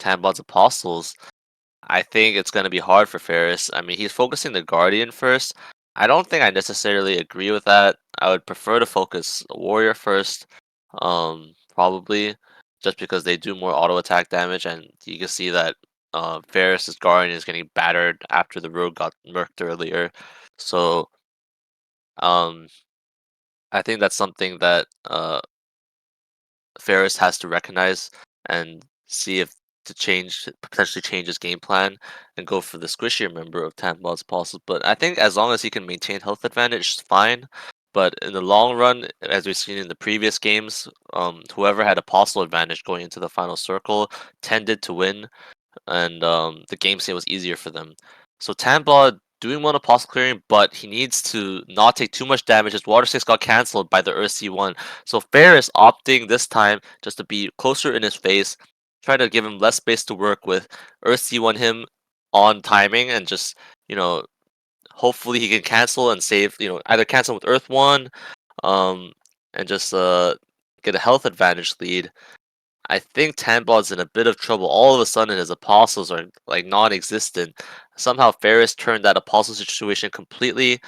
Speaker 1: Tanbot's apostles? I think it's going to be hard for Ferris. I mean, he's focusing the Guardian first. I don't think I necessarily agree with that. I would prefer to focus a Warrior first, probably, just because they do more auto attack damage, and you can see that Ferris's Guardian is getting battered after the Rogue got murked earlier. So, um, I think that's something that Ferris has to recognize and see if to potentially change his game plan and go for the squishier member of Tantbot's Apostles. But I think as long as he can maintain health advantage, it's fine. But in the long run, as we've seen in the previous games, whoever had apostle advantage going into the final circle tended to win, and the game state was easier for them. So Tambla doing one apostle clearing, but he needs to not take too much damage. His water 6 got cancelled by the Earth C1. So Ferris opting this time just to be closer in his face, try to give him less space to work with. Earth C1 him on timing and just, you know, hopefully he can cancel and save, either cancel with Earth 1, um, and just get a health advantage lead. I think Tanbot's in a bit of trouble. All of a sudden, his apostles are like non-existent. Somehow, Ferris turned that apostle situation completely,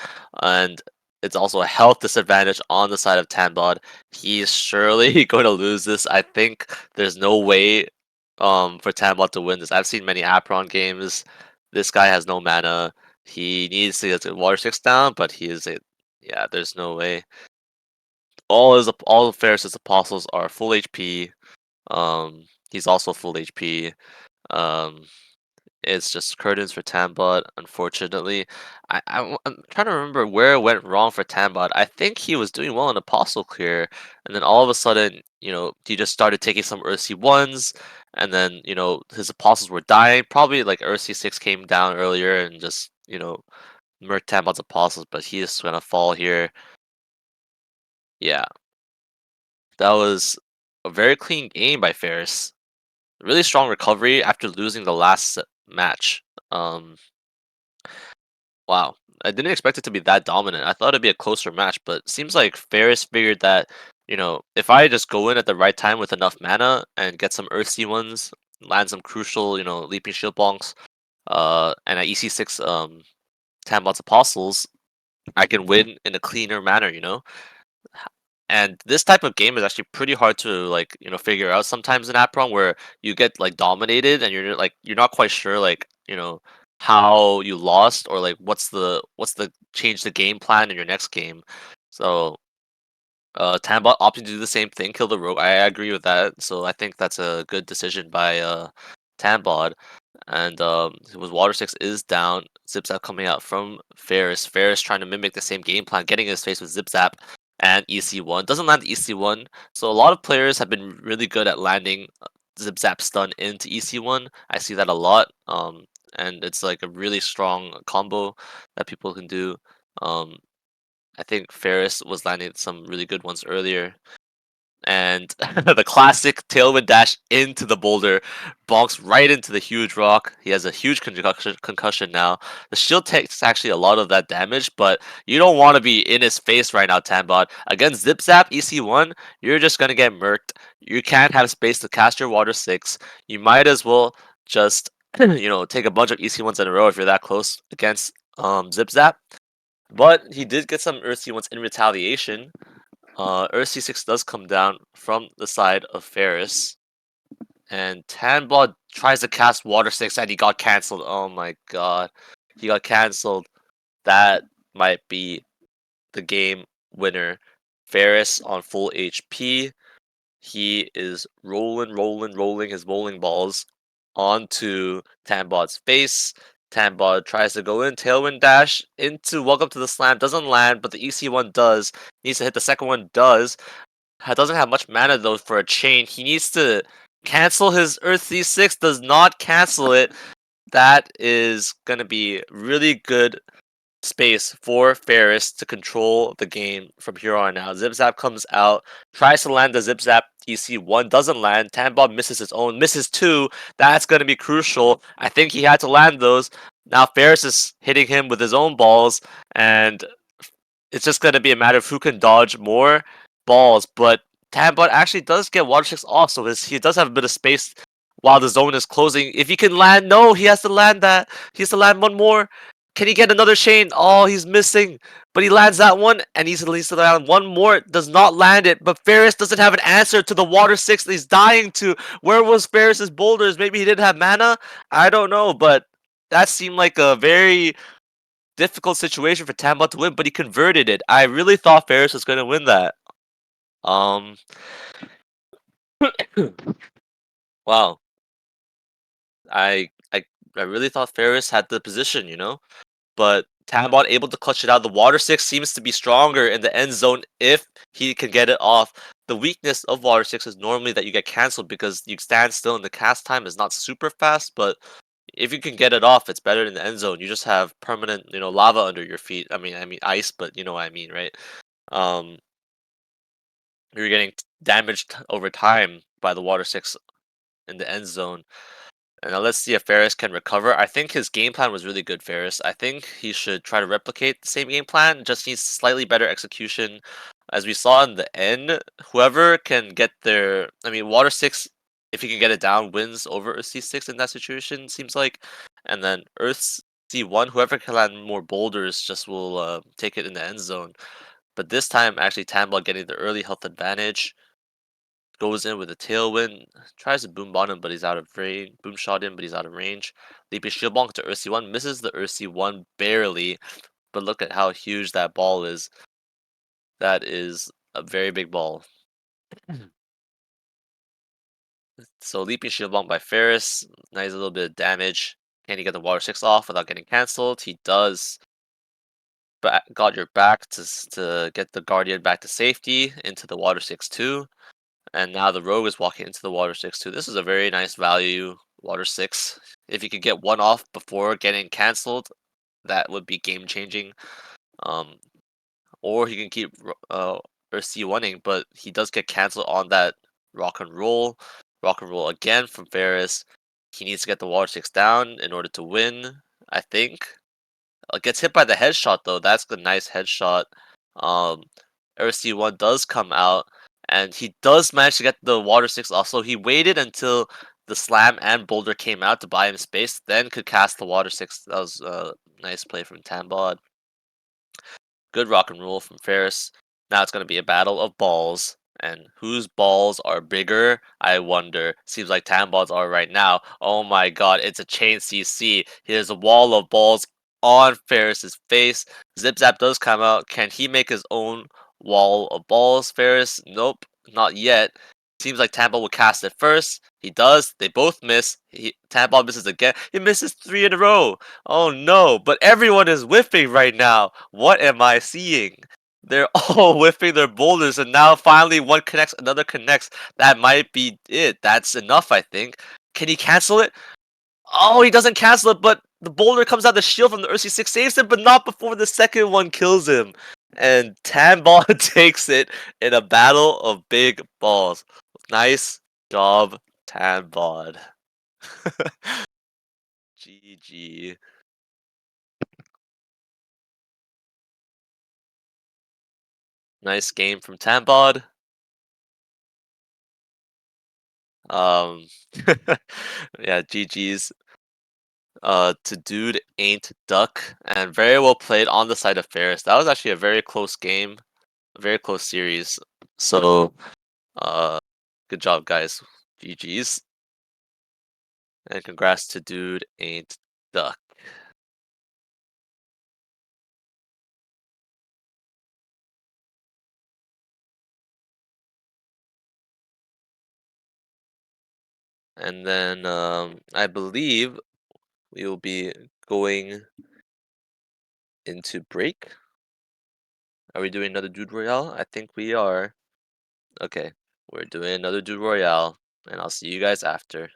Speaker 1: and it's also a health disadvantage on the side of Tanbot. He's surely going to lose this. I think there's no way for Tanbot to win this. I've seen many Apeiron games. This guy has no mana. He needs to get the Water 6 down, but he is a yeah. There's no way. All of Ferris's apostles are full HP. He's also full HP. Um, it's just curtains for Tambot, unfortunately. I'm trying to remember where it went wrong for Tambot. I think he was doing well in Apostle Clear, and then all of a sudden, he just started taking some Earth 1s, and then, his Apostles were dying. Probably like Earth 6 came down earlier and just, murked Tambot's Apostles, but he is gonna fall here. Yeah, that was a very clean game by Ferris. Really strong recovery after losing the last match. Um, wow. I didn't expect it to be that dominant. I thought it'd be a closer match, but seems like Ferris figured that, if I just go in at the right time with enough mana and get some earthy ones, land some crucial, leaping shield bonks, and at EC6 Tambot's Apostles, I can win in a cleaner manner. And this type of game is actually pretty hard to like, figure out sometimes in Apron where you get like dominated and you're not quite sure like, how you lost or like what's the change the game plan in your next game. So Tambot opting to do the same thing, kill the rogue. I agree with that. So I think that's a good decision by Tambot. And his Water 6 is down. Zip Zap coming out from Ferris. Ferris trying to mimic the same game plan, getting in his face with Zip Zap. and EC1. Doesn't land the EC1, so a lot of players have been really good at landing Zip Zap Stun into EC1. I see that a lot, and it's like a really strong combo that people can do. Um, I think Ferris was landing some really good ones earlier. And the classic tailwind dash into the boulder, bonks right into the huge rock. He has a huge concussion now. The shield takes actually a lot of that damage, but you don't want to be in his face right now, Tambot. Against Zip Zap EC1, you're just gonna get murked. You can't have space to cast your Water 6. You might as well just, take a bunch of EC1s in a row if you're that close against Zip Zap. But he did get some Earth C1s in retaliation. Earth C6 does come down from the side of Ferris, and Tanbot tries to cast Water 6 and he got cancelled. Oh my god. He got cancelled. That might be the game winner. Ferris on full HP. He is rolling his bowling balls onto Tanbot's face. Tanbot tries to go in, tailwind dash into Welcome to the Slam. Doesn't land, but the EC1 does. Needs to hit the second one, does. Doesn't have much mana though for a chain. He needs to cancel his Earth C6, does not cancel it. That is gonna be really good space for Ferris to control the game from here on out. Zip Zap comes out, tries to land the Zip Zap EC1, doesn't land. Tanbob misses his own, misses two. That's gonna be crucial. I think he had to land those. Now Ferris is hitting him with his own balls, and it's just going to be a matter of who can dodge more balls. But Tambot actually does get water checks off, so he does have a bit of space while the zone is closing. If he can land, no, he has to land that. He has to land one more. Can he get another chain? Oh, he's missing. But he lands that one, and he's at least to land one more. Does not land it, but Ferris doesn't have an answer to the water six that he's dying to. Where was Ferris's boulders? Maybe he didn't have mana. I don't know, but that seemed like a very difficult situation for Tamba to win, but he converted it. I really thought Ferris was going to win that. Um, wow. I, I I really thought Ferris had the position. But Tambot able to clutch it out. The Water 6 seems to be stronger in the end zone if he can get it off. The weakness of Water 6 is normally that you get cancelled because you stand still and the cast time is not super fast, but if you can get it off, it's better in the end zone. You just have permanent, lava under your feet. I mean ice, but you know what I mean, right? Um, you're getting damaged over time by the Water 6 in the end zone. And now let's see if Ferris can recover. I think his game plan was really good, Ferris. I think he should try to replicate the same game plan, just needs slightly better execution. As we saw in the end, whoever can get their... I mean, Water 6, if he can get it down, wins over Earth C6 in that situation, seems like. And then Earth C1, whoever can land more boulders just will take it in the end zone. But this time, actually, Tambal getting the early health advantage. Goes in with a tailwind, tries to boom bottom, but he's out of range. Boom shot in, but he's out of range. Leaping shield bonk to Ursi 1, misses the Ursi 1 barely, but look at how huge that ball is. That is a very big ball. So leaping shield bonk by Ferris, nice little bit of damage. Can he get the water 6 off without getting cancelled? He does. Got your back to get the Guardian back to safety into the water 6 too. And now the rogue is walking into the water 6 too. This is a very nice value water 6. If you could get one off before getting cancelled, that would be game changing. Um, or he can keep or C1ing, but he does get cancelled on that rock and roll. Rock and roll again from Ferris. He needs to get the water 6 down in order to win, I think. Gets hit by the headshot though. That's the nice headshot. Um, RC1 does come out, and he does manage to get the water 6 also. He waited until the slam and boulder came out to buy him space, then could cast the water 6. That was a nice play from Tambod. Good rock and roll from Ferris. Now it's going to be a battle of balls. And whose balls are bigger? I wonder. Seems like Tambod's are right now. Oh my god, it's a chain CC. Here's a wall of balls on Ferris's face. Zip Zap does come out. Can he make his own wall of balls, Ferris? Nope, not yet. Seems like Tambod will cast it first. He does. They both miss. Tambod misses again. He misses 3 in a row. Oh no, but everyone is whiffing right now. What am I seeing? They're all whiffing their boulders, and now finally one connects, another connects. That might be it. That's enough, I think. Can he cancel it? Oh, he doesn't cancel it, but the boulder comes out. The shield from the RC6 saves him, but not before the second one kills him. And Tanball takes it in a battle of big balls. Nice job, Tanball. GG. Nice game from Tanbod. Um, yeah, GG's. To dude ain't duck, and very well played on the side of Ferris. That was actually a very close game, a very close series. So, uh, good job, guys. GG's, and congrats to dude ain't duck. And then, I believe we will be going into break. Are we doing another dude royale? I think we are. Okay, we're doing another dude royale, and I'll see you guys after.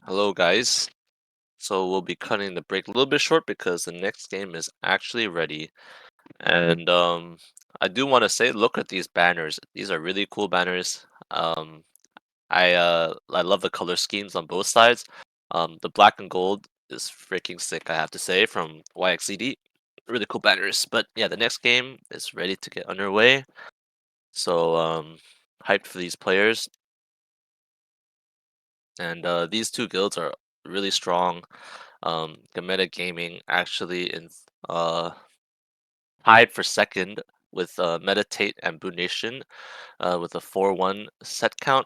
Speaker 1: Hello, guys. So we'll be cutting the break a little bit short because the next game is actually ready. And I do want to say, look at these banners. These are really cool banners. I love the color schemes on both sides. The black and gold is freaking sick, I have to say, from YXCD. Really cool banners. But yeah, the next game is ready to get underway. So hyped for these players. And these two guilds are really strong. Gameta Gaming actually in uh tied for second with Meditate and Boot Nation with a 4-1 set count.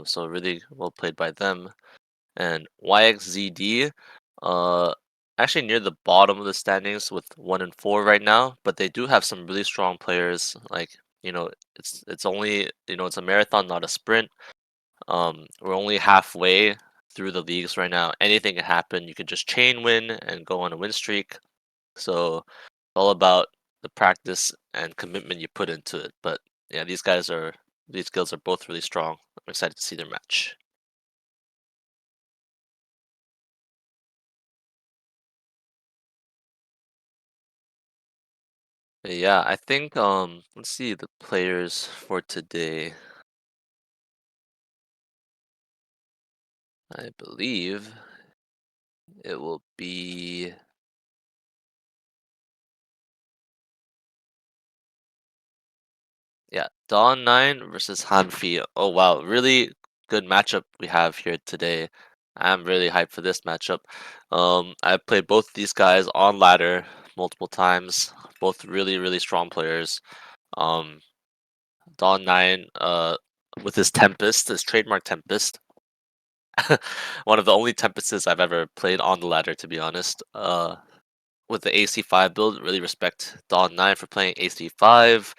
Speaker 1: So really well played by them. And YXZD, uh, actually near the bottom of the standings with 1 and 4 right now, but they do have some really strong players. Like it's only it's a marathon, not a sprint. We're only halfway through the leagues right now. Anything can happen. You could just chain win and go on a win streak. So it's all about the practice and commitment you put into it. But yeah, these skills are both really strong. I'm excited to see their match. Yeah, I think let's see the players for today. I believe it will be yeah, Dawn 9 versus Hanfi. Oh wow, really good matchup we have here today. I'm really hyped for this matchup. I've played both these guys on ladder multiple times. Both really, really strong players. Um, Dawn 9, with his Tempest, his trademark Tempest. One of the only Tempests I've ever played on the ladder, to be honest. With the AC5 build, really respect Dawn 9 for playing AC5.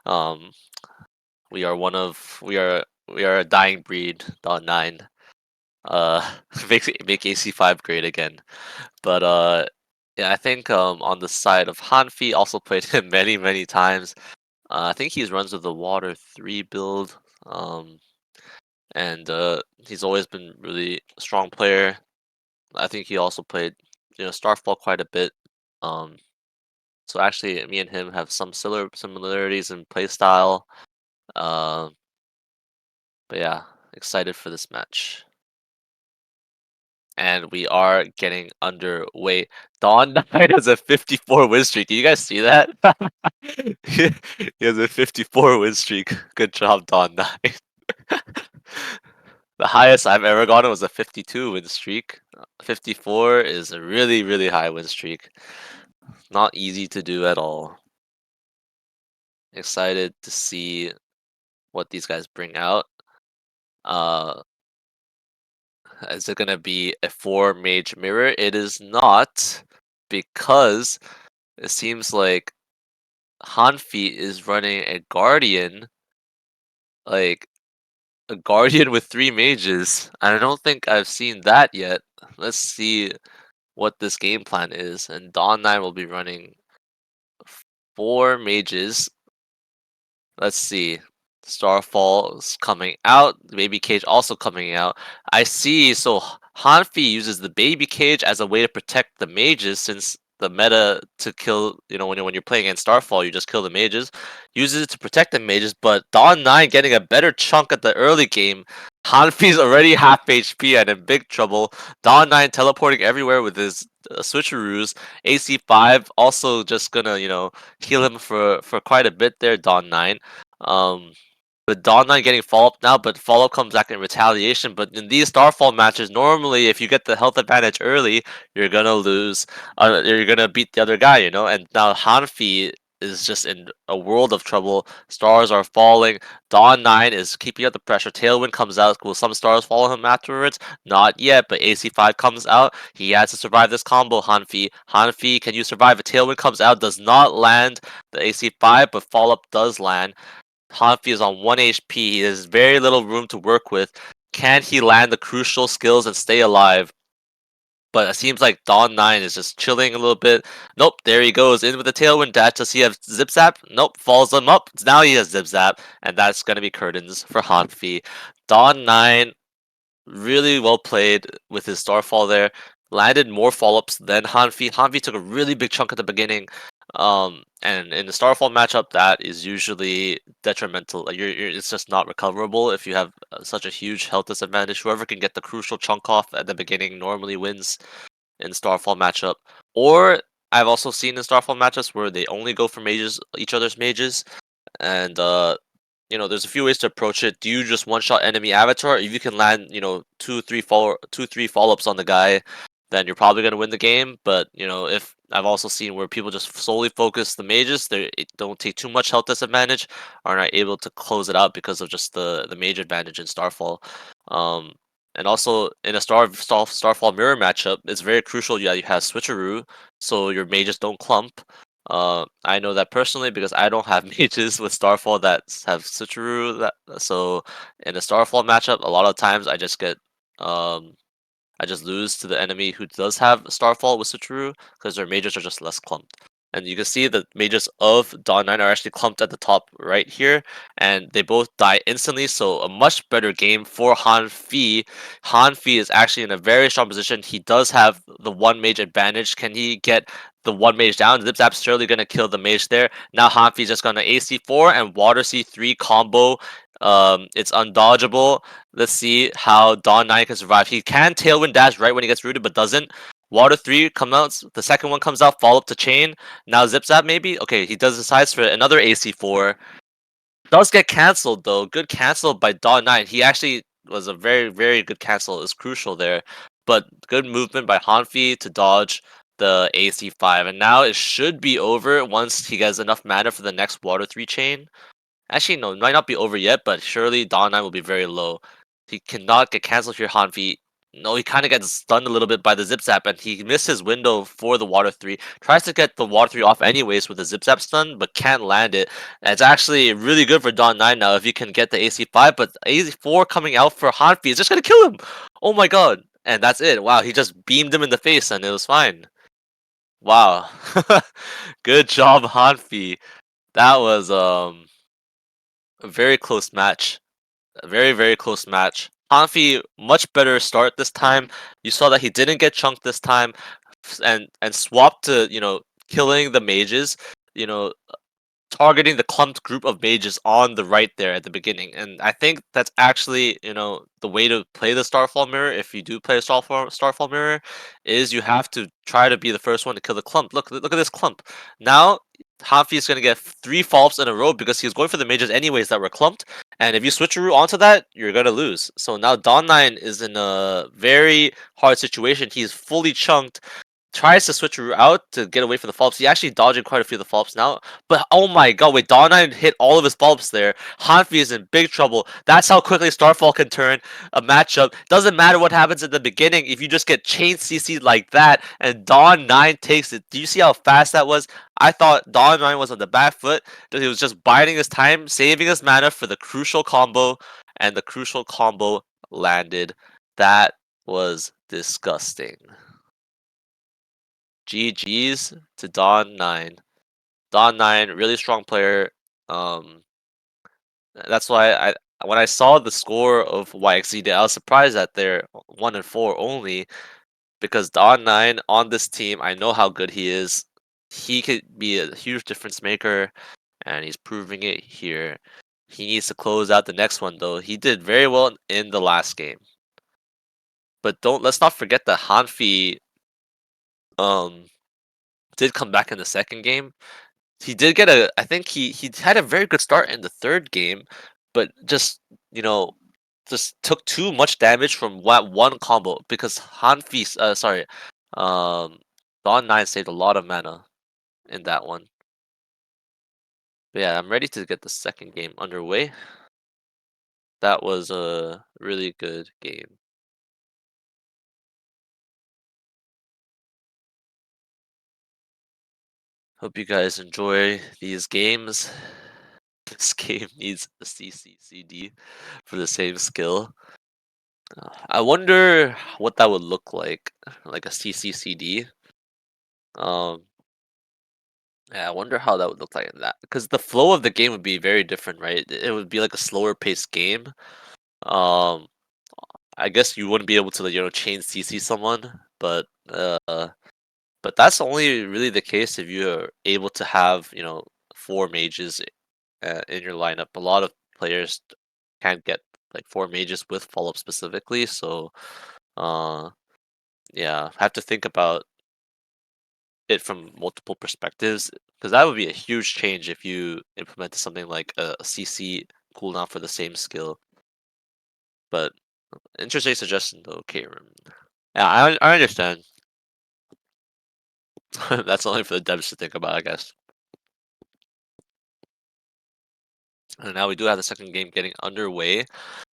Speaker 1: Um, we are a dying breed, Dawn 9. Make AC5 great again. But yeah, I think on the side of Hanfi, also played him many, many times. I think he runs with the Water 3 build. Um, and he's always been really a strong player. I think he also played, Starfall quite a bit. Um, so actually, me and him have some similarities in playstyle. Uh, but yeah, excited for this match. And we are getting underway. Dawn Knight has a 54 win streak. Do you guys see that? He has a 54 win streak. Good job, Dawn Knight. The highest I've ever gotten was a 52 win streak. 54 is a really, really high win streak. Not easy to do at all. Excited to see what these guys bring out. Uh, is it gonna be a 4 mage mirror? It is not, because it seems like Hanfi is running a guardian, like a guardian with 3 mages. I don't think I've seen that yet. Let's see what this game plan is. And Dawn 9 will be running 4 mages. Let's see. Starfall's coming out. The baby cage also coming out. I see. So Hanfi uses the baby cage as a way to protect the mages, since the meta to kill, when you're playing against Starfall, you just kill the mages. Uses it to protect the mages, but Dawn 9 getting a better chunk at the early game. Hanfi's already half HP and in big trouble. Dawn 9 teleporting everywhere with his switcheroos. AC5 also just gonna, heal him for quite a bit there, Dawn 9. Um, with Dawn Knight getting follow up now, but follow up comes back in retaliation. But in these Starfall matches, normally if you get the health advantage early, you're gonna lose. You're gonna beat the other guy, And now Hanfi is just in a world of trouble. Stars are falling. Dawn 9 is keeping up the pressure. Tailwind comes out. Will some stars follow him afterwards? Not yet, but AC5 comes out. He has to survive this combo, Hanfi. Hanfi, can you survive? A Tailwind comes out, does not land the AC5, but follow up does land. Hanfi is on 1 HP. He has very little room to work with. Can he land the crucial skills and stay alive? But it seems like Dawn 9 is just chilling a little bit. Nope, there he goes. In with the Tailwind Dash. Does he have Zip Zap? Nope, falls him up. Now he has Zip Zap. And that's going to be curtains for Hanfi. Dawn 9, really well played with his Starfall there. landed more follow-ups than Hanfi. Hanfi took a really big chunk at the beginning. And in the Starfall matchup, that is usually detrimental. Like it's just not recoverable if you have such a huge health disadvantage. Whoever can get the crucial chunk off at the beginning normally wins in Starfall matchup. Or I've also seen in Starfall matchups where they only go for mages, each other's mages, and there's a few ways to approach it. Do you just one shot enemy avatar? If you can land, two, three follow ups on the guy, then you're probably gonna win the game. But if I've also seen where people just solely focus the mages, they don't take too much health disadvantage, are not able to close it out because of just the mage advantage in Starfall. Um, and also in a Starfall mirror matchup, it's very crucial. Yeah, you have switcheroo, so your mages don't clump. I know that personally because I don't have mages with Starfall that have Switcheroo. So in a Starfall matchup, a lot of times um I just lose to the enemy who does have Starfall with Switcheroo because their mages are just less clumped. And you can see the mages of Dawn 9 are actually clumped at the top right here, and they both die instantly, so a much better game for Han Fi. Han Fi is actually in a very strong position. He does have the one mage advantage. Can he get the one mage down? Zip Zap's surely gonna kill the mage there. Now Han Fi's just gonna AC4 and Water C3 combo. It's undodgeable. Let's see how Dawn 9 can survive. He can Tailwind Dash right when he gets rooted, but doesn't. Water 3 comes out, the second one comes out, follow up to Chain. Now Zip Zap maybe? Okay, he does decides for another AC4. Does get cancelled though. Good cancel by Dawn 9. He actually was a very, very good cancel. Is crucial there. But good movement by Hanfi to dodge the AC5. And now it should be over once he gets enough mana for the next Water 3 chain. Actually, no, it might not be over yet, but surely Dawn 9 will be very low. He cannot get cancelled here, Hanfi. No, he kind of gets stunned a little bit by the Zip Zap, and he missed his window for the Water 3. Tries to get the Water 3 off anyways with the Zip Zap stun, but can't land it. And it's actually really good for Dawn 9 now if you can get the AC5, but AC4 coming out for Hanfi is just going to kill him! Oh my god. And that's it. Wow, he just beamed him in the face and it was fine. Wow. Good job, Hanfi. That was a very close match. A very, very close match. Hanfi, much better start this time. You saw that he didn't get chunked this time, and swapped to killing the mages. You know, targeting the clumped group of mages on the right there at the beginning. And I think that's actually, the way to play the Starfall Mirror, if you do play a Starfall Mirror, is you have to try to be the first one to kill the clump. Look at this clump. Now, Hanfi is going to get 3 follow-ups in a row because he was going for the mages anyways that were clumped. And if you switcheroo onto that, you're going to lose. So now Dawn 9 is in a very hard situation. He's fully chunked, tries to switch out to get away from the follow-ups. He actually dodging quite a few of the follow-ups now. But oh my god, wait, Dawn9 hit all of his follow-ups there. Hanfi is in big trouble. That's how quickly Starfall can turn a matchup. Doesn't matter what happens at the beginning if you just get chain CC like that and Dawn9 takes it. Do you see how fast that was? I thought Dawn9 was on the back foot. He was just biding his time, saving his mana for the crucial combo, and the crucial combo landed. That was disgusting. GG's to Dawn 9. Dawn 9, really strong player. Um, that's why when I saw the score of YXZ, I was surprised that they're 1-4 only because Dawn 9 on this team, I know how good he is. He could be a huge difference maker, and he's proving it here. He needs to close out the next one though. He did very well in the last game. But let's not forget that Hanfi um did come back in the second game. He did get I think he had a very good start in the third game, but you know, just took too much damage from one combo because um, Dawn 9 saved a lot of mana in that one. But yeah, I'm ready to get the second game underway. That was a really good game. Hope you guys enjoy these games. This game needs a CCCD for the same skill. I wonder what that would look like a CCCD. Um, yeah, I wonder how that would look like in that because the flow of the game would be very different, right? It would be like a slower paced game. Um, I guess you wouldn't be able to chain CC someone, but Uh, but that's only really the case if you're able to have, you know, four mages in your lineup. A lot of players can't get like four mages with follow up specifically, so uh, yeah, have to think about it from multiple perspectives because that would be a huge change if you implemented something like a CC cooldown for the same skill. But interesting suggestion though, Karen. Yeah, I understand. That's only for the devs to think about, I guess. And now we do have the second game getting underway.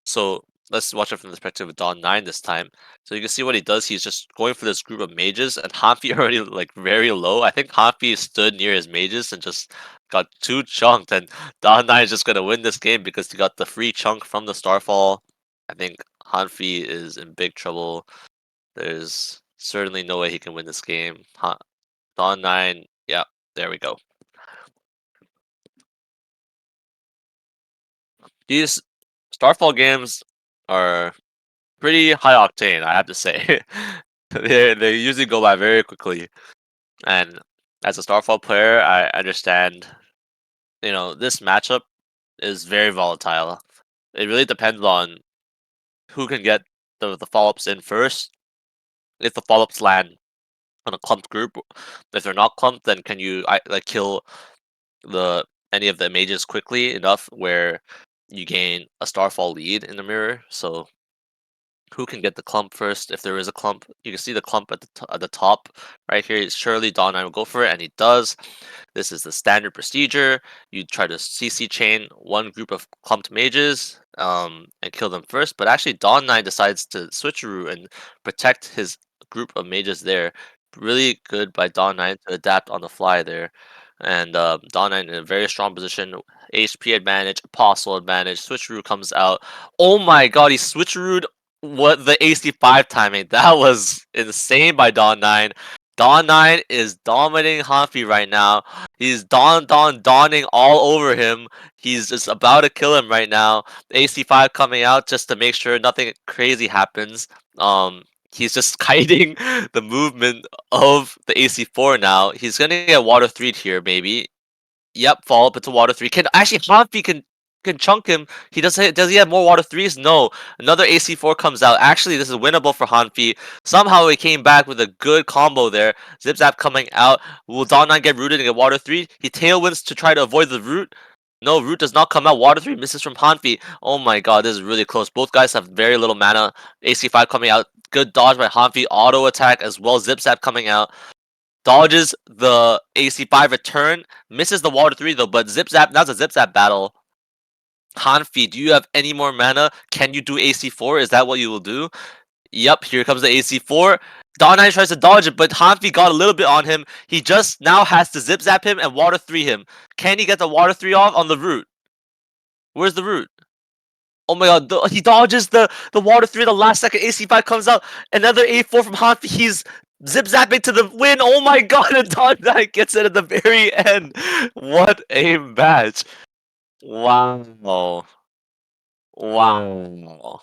Speaker 1: So let's watch it from the perspective of Dawn 9 this time. So you can see what he does. He's just going for this group of mages, and Hanfi already like very low. I think Hanfi stood near his mages and just got two chunked, and Dawn 9 is just gonna win this game because he got the free chunk from the Starfall. I think Hanfi is in big trouble. There's certainly no way he can win this game. Dawn 9, yeah, there we go. These Starfall games are pretty high octane, I have to say. They usually go by very quickly. And as a Starfall player, I understand, you know, this matchup is very volatile. It really depends on who can get the follow-ups in first. If the follow-ups land on a clumped group, if they're not clumped, then can you like kill the any of the mages quickly enough where you gain a Starfall lead in the mirror? So who can get the clump first if there is a clump. You can see the clump at at the top right here. Surely Dawn9 will go for it, and he does. This is the standard procedure. You try to CC chain one group of clumped mages and kill them first, but actually Dawn9 decides to switcheroo and protect his group of mages there. Really good by Dawn9 to adapt on the fly there. And Dawn9 in a very strong position, HP advantage, apostle advantage, switcheroo comes out. Oh my god, he switcherooed what the AC5 timing. That was insane by Dawn9. Dawn9 is dominating Hanfi right now. He's dawning all over him. He's just about to kill him right now. AC5 coming out just to make sure nothing crazy happens. He's just kiting the movement of the AC4 now. He's gonna get water 3 here, maybe. Yep, follow up into water 3. Can actually Hanfi can chunk him. Does he have more water 3s? No. Another AC4 comes out. Actually, this is winnable for Hanfi. Somehow he came back with a good combo there. Zip Zap coming out. Will Dawn9 get rooted and get water 3? He tailwinds to try to avoid the root. No, root does not come out. Water 3 misses from Hanfi. Oh my god, this is really close. Both guys have very little mana. AC5 coming out. Good dodge by Hanfi. Auto attack as well. Zip Zap coming out. Dodges the AC5 return, misses the water 3 though, but Zip Zap, that's a Zip Zap battle. Hanfi, do you have any more mana? Can you do AC4? Is that what you will do? Yep, here comes the AC4. Dawn9 tries to dodge it, but Hanfi got a little bit on him. He just now has to Zip Zap him and water 3 him. Can he get the water 3 off on the root? Where's the root? Oh my god, he dodges the water 3 the last second. AC5 comes out. Another A4 from Hanfi. He's zip zapping to the win. Oh my god, and Dawn9 gets it at the very end. What a match. Wow. Wow.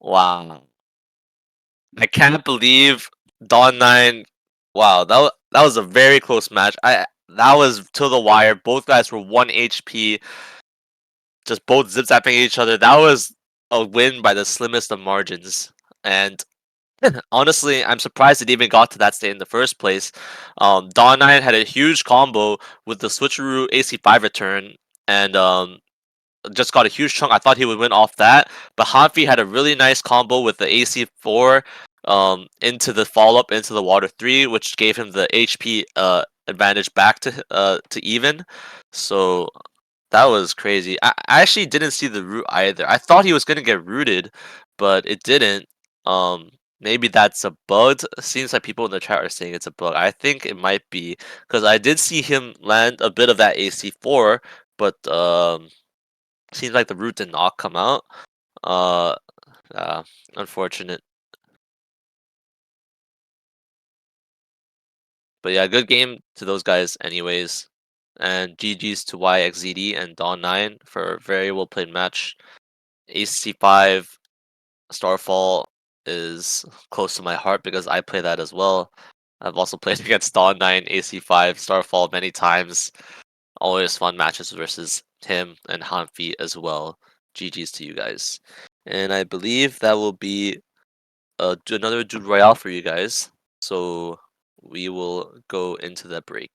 Speaker 1: Wow. I can't believe Dawn9. Wow, that was a very close match. That was to the wire. Both guys were 1 HP. Just both zip zapping each other. That was a win by the slimmest of margins. And honestly, I'm surprised it even got to that state in the first place. Dawn9 had a huge combo with the switcheroo AC5 return, and just got a huge chunk. I thought he would win off that, but Hanfi had a really nice combo with the AC4 into the follow up into the water 3, which gave him the HP advantage back to even. So that was crazy. I actually didn't see the root either. I thought he was gonna get rooted, but it didn't. Maybe that's a bug. Seems like people in the chat are saying it's a bug. I think it might be because I did see him land a bit of that AC4, but seems like the root did not come out. Uh, uh Unfortunate. But yeah, good game to those guys anyways. And GG's to YXZD and Dawn9 for a very well played match. AC5 Starfall is close to my heart because I play that as well. I've also played against Dawn 9, AC5, Starfall many times. Always fun matches versus him and Hanfi as well. GG's to you guys. And I believe that will be another Dude Royale for you guys. So we will go into the break.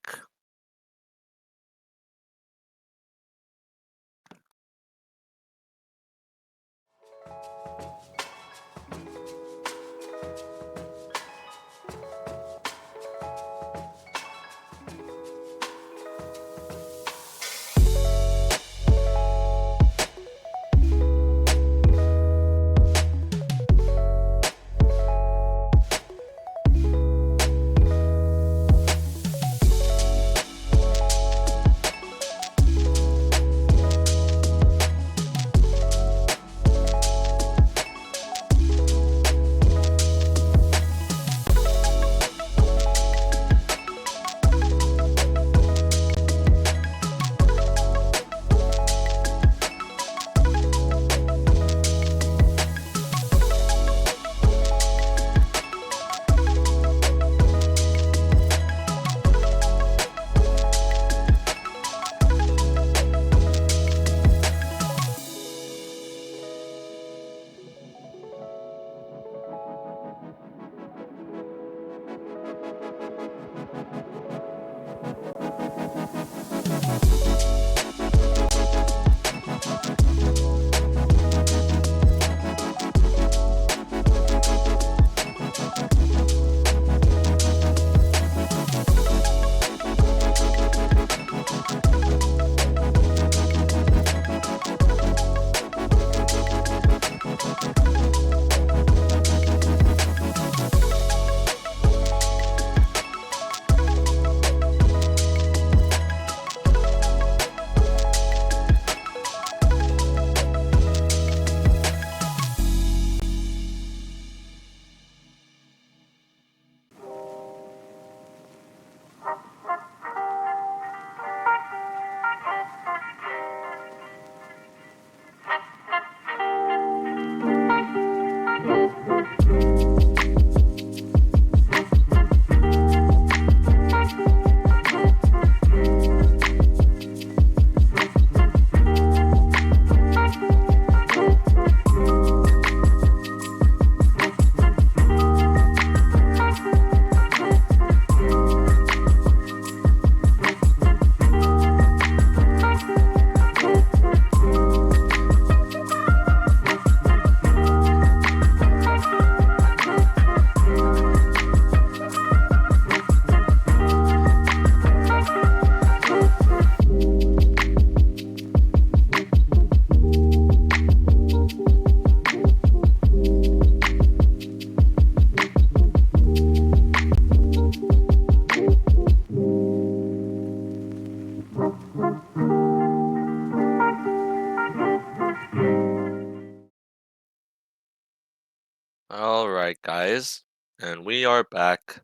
Speaker 1: All right, guys, and we are back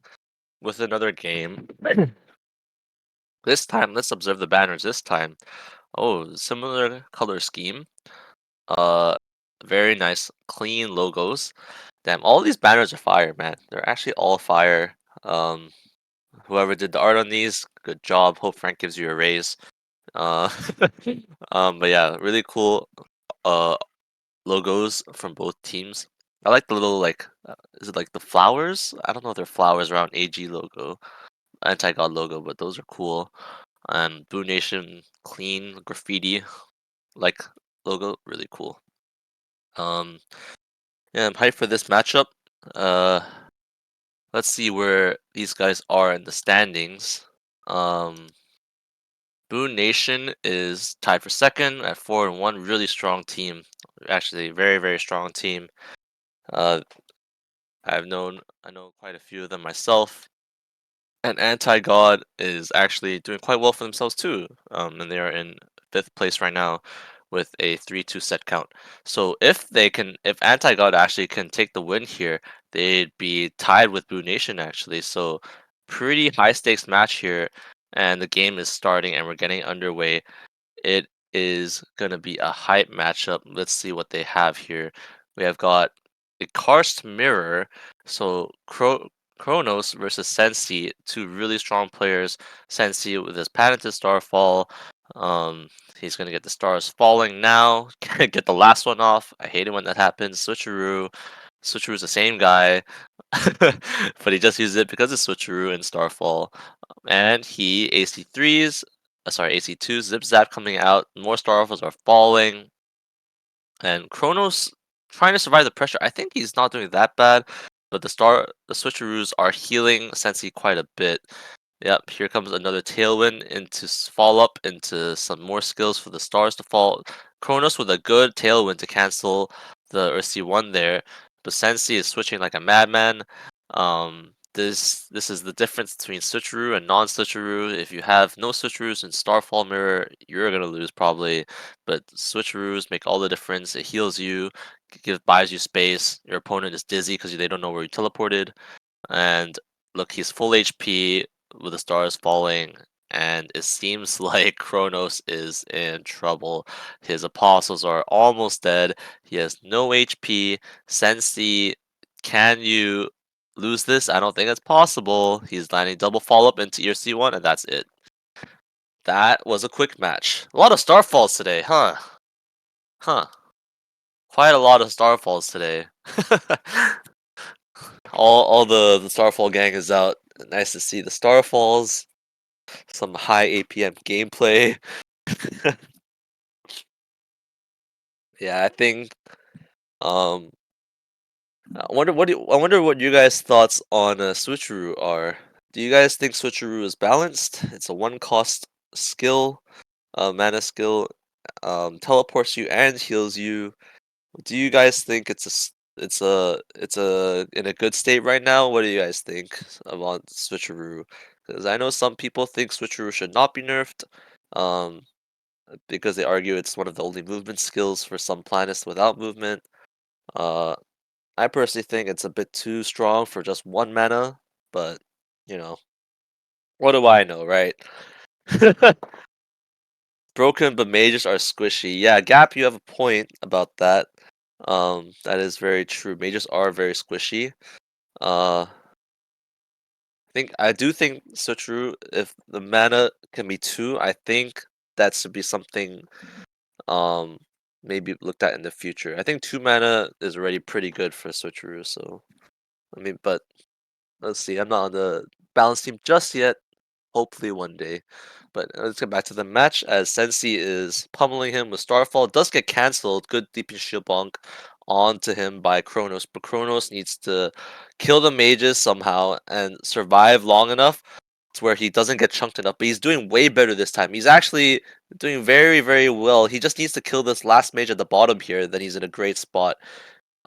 Speaker 1: with another game. This time, let's observe the banners. This time, oh, similar color scheme. Uh, very nice, clean logos. Damn, all these banners are fire, man. They're actually all fire. Whoever did the art on these, good job. Hope Frank gives you a raise. Uh, but yeah, really cool. Uh, logos from both teams. I like the little like, is it like the flowers? I don't know if they're flowers around AG logo, anti-god logo, but those are cool. And Boo Nation clean graffiti like logo, really cool. Um, yeah, I'm hyped for this matchup. Uh, let's see where these guys are in the standings. Um, Boo Nation is tied for second at 4-1. Really strong team. Actually, very very strong team. Uh, I know quite a few of them myself. And Anti God is actually doing quite well for themselves too. And they are in fifth place right now with a 3-2 set count. So if Anti God actually can take the win here, they'd be tied with Boo Nation actually. So pretty high stakes match here, and the game is starting and we're getting underway. It is gonna be a hype matchup. Let's see what they have here. We have got a karst mirror. So Kronos versus Sensi, two really strong players. Sensi with his patented Starfall. Um, he's gonna get the stars falling now. Get the last one off. I hate it when that happens. Switcheroo. Switcheroo's the same guy, but he just used it because it's Switcheroo and Starfall. And he AC3s, sorry, AC2s, Zip Zap coming out. More Starfalls are falling. And Kronos trying to survive the pressure. I think he's not doing that bad, but the switcheroos are healing Sensi quite a bit. Yep, here comes another tailwind into fall up into some more skills for the stars to fall. Kronos with a good tailwind to cancel the Ursi one there, but Sensi is switching like a madman. This is the difference between switcheroo and non-switcheroo. If you have no switcheroos in Starfall Mirror, you're gonna lose probably. But switcheroos make all the difference. It heals you, buys you space. Your opponent is dizzy because they don't know where you teleported. And look, he's full HP with the stars falling, and it seems like Kronos is in trouble. His apostles are almost dead. He has no HP. Sensi, can you lose this? I don't think it's possible. He's landing double follow up into Ear C1, and that's it. That was a quick match. A lot of starfalls today, huh? Huh. Quite a lot of starfalls today. All the Starfall gang is out. Nice to see the Starfalls. Some high APM gameplay. Yeah, I think um I wonder what you guys' thoughts on Switcheroo are. Do you guys think Switcheroo is balanced? It's a one cost skill, mana skill, teleports you and heals you. Do you guys think it's a in a good state right now? What do you guys think about Switcheroo? Because I know some people think Switcheroo should not be nerfed, um, because they argue it's one of the only movement skills for some planets without movement. Uh, I personally think it's a bit too strong for just one mana, but you know, what do I know, right? Broken but mages are squishy. Yeah, Gap, you have a point about that. That is very true. Mages are very squishy. I do think so true. If the mana can be two, I think that should be something um maybe looked at in the future. I think two mana is already pretty good for Switcheroo, so I mean, but let's see. I'm not on the balance team just yet. Hopefully one day. But let's get back to the match as Sensi is pummeling him with Starfall. Does get cancelled. Good deep shield bonk onto him by Kronos. But Kronos needs to kill the mages somehow and survive long enough to where he doesn't get chunked enough. But he's doing way better this time. He's actually doing very, very well. He just needs to kill this last mage at the bottom here. Then he's in a great spot.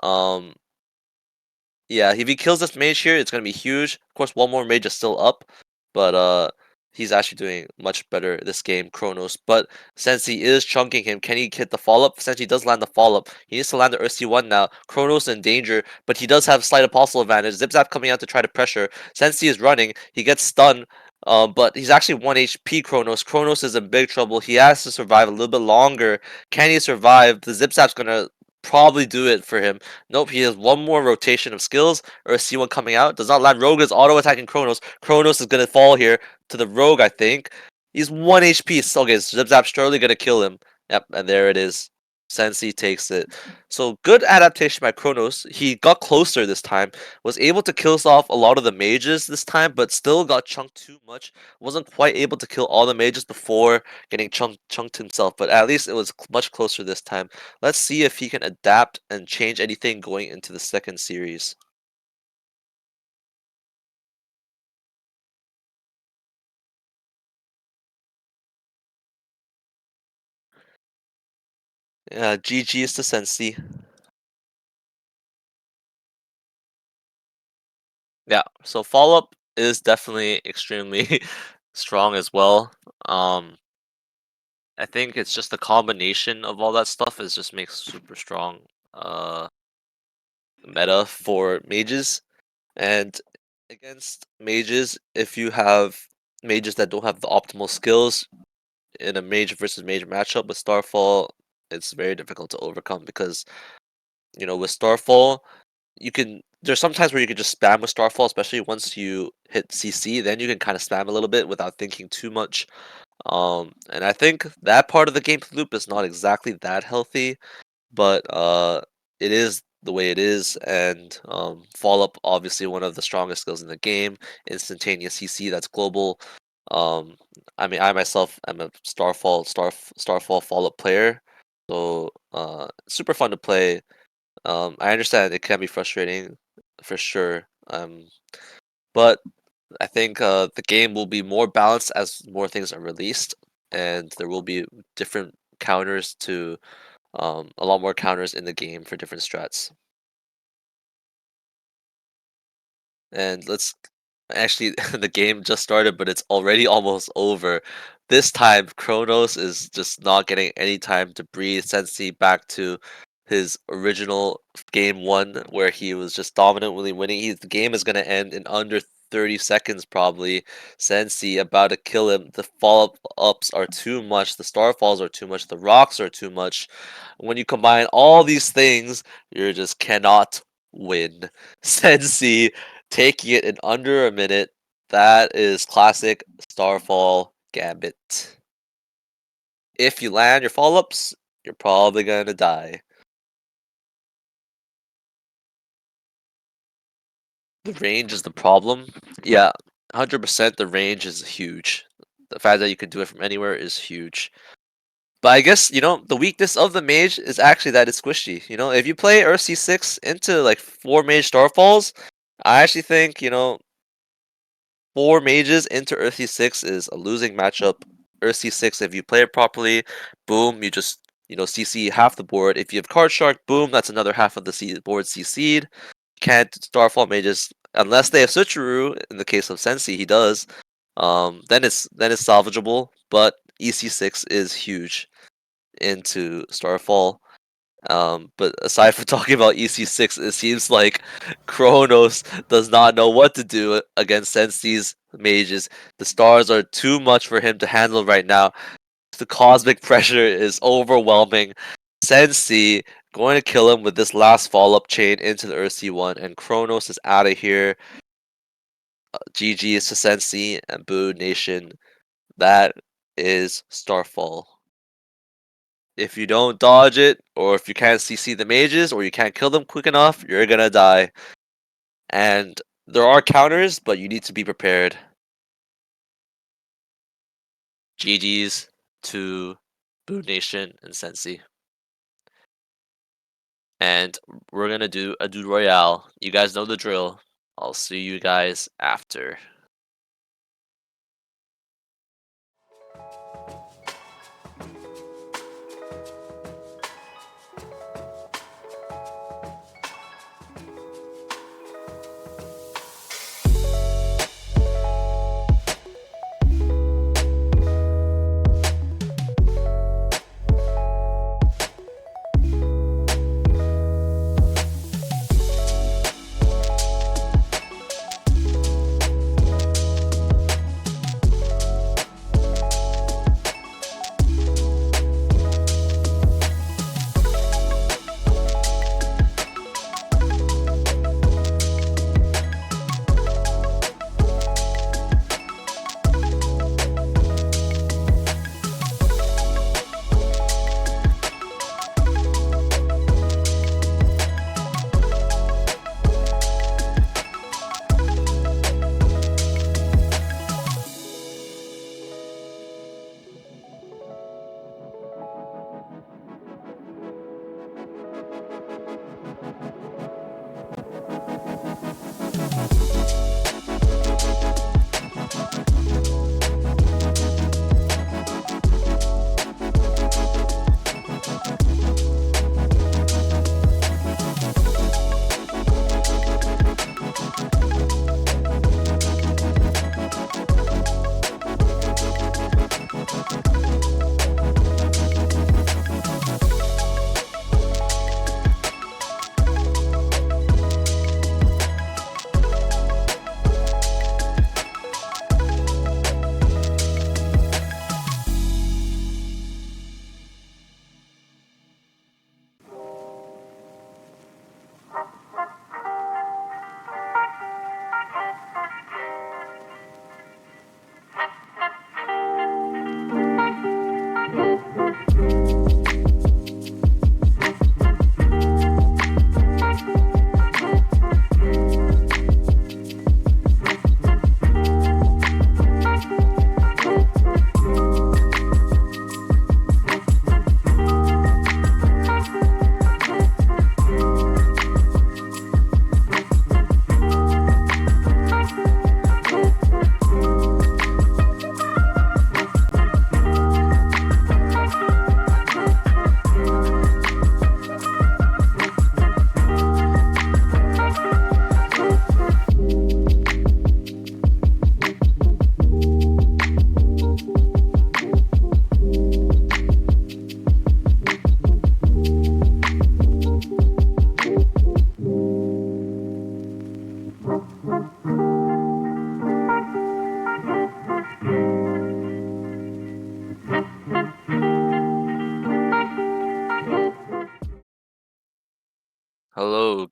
Speaker 1: Um, yeah, if he kills this mage here, it's gonna be huge. Of course, one more mage is still up, but he's actually doing much better this game, Kronos. But since he is chunking him, can he hit the follow up? Since he does land the follow up, he needs to land the Ursi1 now. Kronos in danger, but he does have slight apostle advantage. Zip Zap coming out to try to pressure. Since he is running, he gets stunned. But he's actually 1 HP Kronos. Kronos is in big trouble. He has to survive a little bit longer. Can he survive? The Zip Zap's gonna probably do it for him. Nope, he has one more rotation of skills or a C1 coming out. Does not land. Rogue is auto attacking Kronos. Kronos is gonna fall here to the Rogue, I think. He's 1 HP. So, okay, Zip Zap's surely gonna kill him. Yep, and there it is. Sensi takes it. So good adaptation by Kronos. He got closer this time, was able to kill off a lot of the mages this time, but still got chunked too much. Wasn't quite able to kill all the mages before getting chunked himself, but at least it was much closer this time. Let's see if he can adapt and change anything going into the second series. GG's to Sensi. Yeah, so follow up is definitely extremely strong as well. Um, I think it's just the combination of all that stuff is just makes super strong uh meta for mages. And against mages, if you have mages that don't have the optimal skills in a mage versus mage matchup with Starfall, it's very difficult to overcome because with Starfall, you can there's sometimes where you can just spam with Starfall, especially once you hit CC, then you can kind of spam a little bit without thinking too much. And I think that part of the gameplay loop is not exactly that healthy, but it is the way it is. And follow up, obviously one of the strongest skills in the game, instantaneous CC that's global. Um, I mean, I myself am a Starfall follow up player, so super fun to play. I understand it can be frustrating for sure. But I think the game will be more balanced as more things are released, and there will be different counters to a lot more counters in the game for different strats. And let's actually the game just started, but it's already almost over. This time, Kronos is just not getting any time to breathe. Sensi back to his original game one, where he was just dominantly winning. The game is gonna end in under 30 seconds probably. Sensi about to kill him. The follow ups are too much. The starfalls are too much. The rocks are too much. When you combine all these things, you just cannot win. Sensi taking it in under a minute. That is classic Starfall Gambit. If you land your follow-ups, you're probably gonna die. The range is the problem. Yeah, 100% the range is huge. The fact that you can do it from anywhere is huge. But I guess, the weakness of the mage is actually that it's squishy. If you play Earth C6 into like 4 mage Starfalls, I actually think, 4 mages into Earth C6 is a losing matchup. Earth C6, if you play it properly, boom, you just CC half the board. If you have Card Shark, boom, that's another half of the board CC'd. Can't Starfall mages unless they have Switcheroo. In the case of Sensi, he does. Then it's salvageable. But EC6 is huge into Starfall. But aside from talking about EC6, it seems like Kronos does not know what to do against Sensi's mages. The stars are too much for him to handle right now. The cosmic pressure is overwhelming. Sensi going to kill him with this last follow-up chain into the Earth one, and Kronos is out of here. GG to Sensi and Boo Nation. That is Starfall. If you don't dodge it, or if you can't CC the mages, or you can't kill them quick enough, you're gonna die. And there are counters, but you need to be prepared. GG's to Boo Nation and Sensi. And we're gonna do a Dude Royale. You guys know the drill. I'll see you guys after.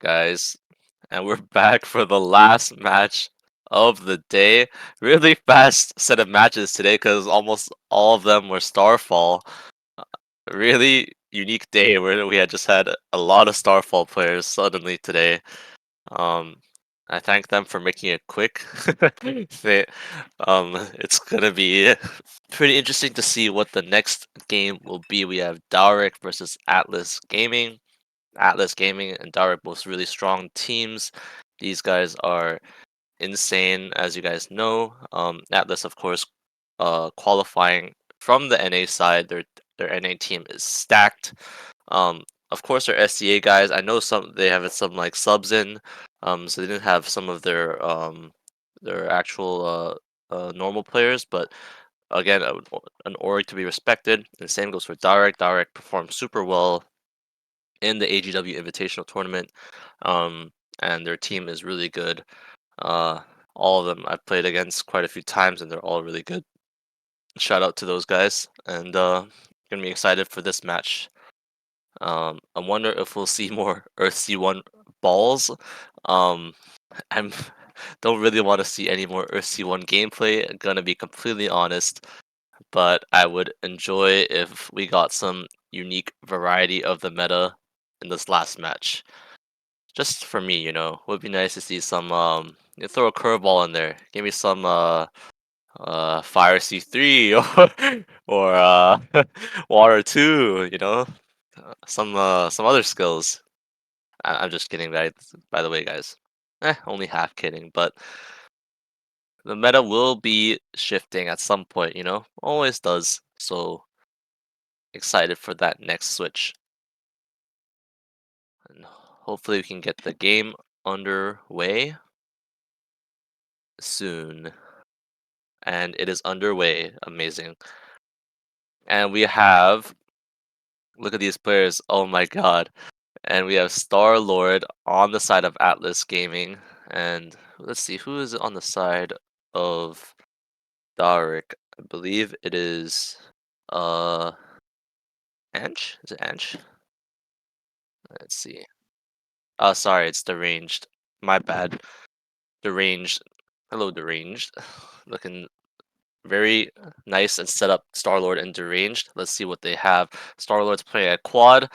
Speaker 1: Hello, guys, and we're back for the last match of the day. Really fast set of matches today because almost all of them were Starfall. Really unique day where we had just had a lot of Starfall players suddenly today. Um, I thank them for making it quick. They, it's gonna be pretty interesting to see what the next game will be. We have Dowrick versus Atlas Gaming. Atlas Gaming and Dowrick both really strong teams. These guys are insane, as you guys know. Atlas, of course, qualifying from the NA side. Their NA team is stacked. Of course, their SCA guys. I know some they have some like subs in, so they didn't have some of their actual normal players, but again, an org to be respected. And same goes for Dowrick. Dowrick performed super well in the AGW Invitational Tournament, um, and their team is really good. Uh, all of them I've played against quite a few times, and they're all really good. Shout out to those guys, and gonna be excited for this match. I wonder if we'll see more Earth C1 balls. Um, I'm don't really want to see any more Earth C1 gameplay. Gonna be completely honest, but I would enjoy if we got some unique variety of the meta in this last match. Just for me, would be nice to see some throw a curveball in there. Give me some Fire C3 or Water 2, some other skills. I'm just kidding, right? By the way, guys. Only half kidding, but the meta will be shifting at some point, Always does. So excited for that next switch. And hopefully we can get the game underway soon. And it is underway. Amazing. And we have look at these players. Oh my god. And we have Star Lord on the side of Atlas Gaming. And let's see, who is on the side of Daric? I believe it is uh Anch? Is it Anch? Let's see. Oh sorry, it's deranged. My bad. Deranged. Hello, deranged. Looking very nice and set up Star-Lord and Deranged. Let's see what they have. Star-Lord's playing a quad.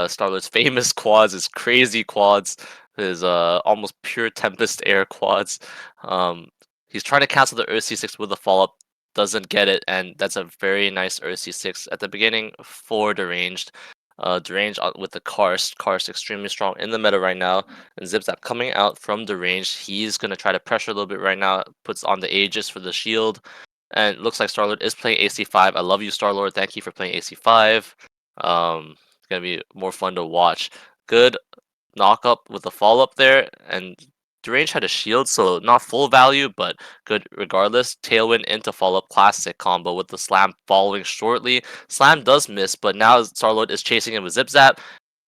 Speaker 1: Star-Lord's famous quads, his crazy quads, his almost pure Tempest air quads. Um, he's trying to cancel the Earth C6 with a follow-up. Doesn't get it, and that's a very nice Earth C6 at the beginning for Deranged. Deranged with the Karst. Karst extremely strong in the meta right now. And Zipzap coming out from Deranged. He's going to try to pressure a little bit right now. Puts on the Aegis for the shield. And it looks like Star-Lord is playing AC5. I love you, Star-Lord. Thank you for playing AC5. It's gonna be more fun to watch. Good knock up with the follow up there, and Derange had a shield, so not full value, but good regardless. Tailwind into follow up classic combo with the slam following shortly. Slam does miss, but now Star-Lord is chasing him with Zip Zap.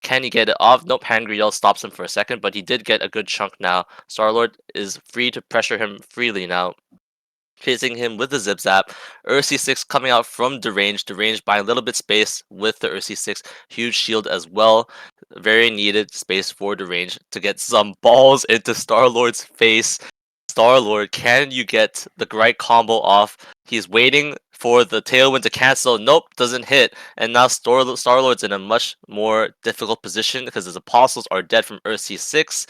Speaker 1: Can he get it off? Nope, Hangry Yell stops him for a second, but he did get a good chunk now. Star-Lord is free to pressure him freely now, chasing him with the Zip Zap. Ursi 6 coming out from Deranged by a little bit space with the Ursi 6. Huge shield as well. Very needed space for Deranged to get some balls into Star-Lord's face. Star-Lord, can you get the right combo off? He's waiting for the Tailwind to cancel. Nope, doesn't hit. And now Star-Lord's in a much more difficult position because his apostles are dead from Ursi 6.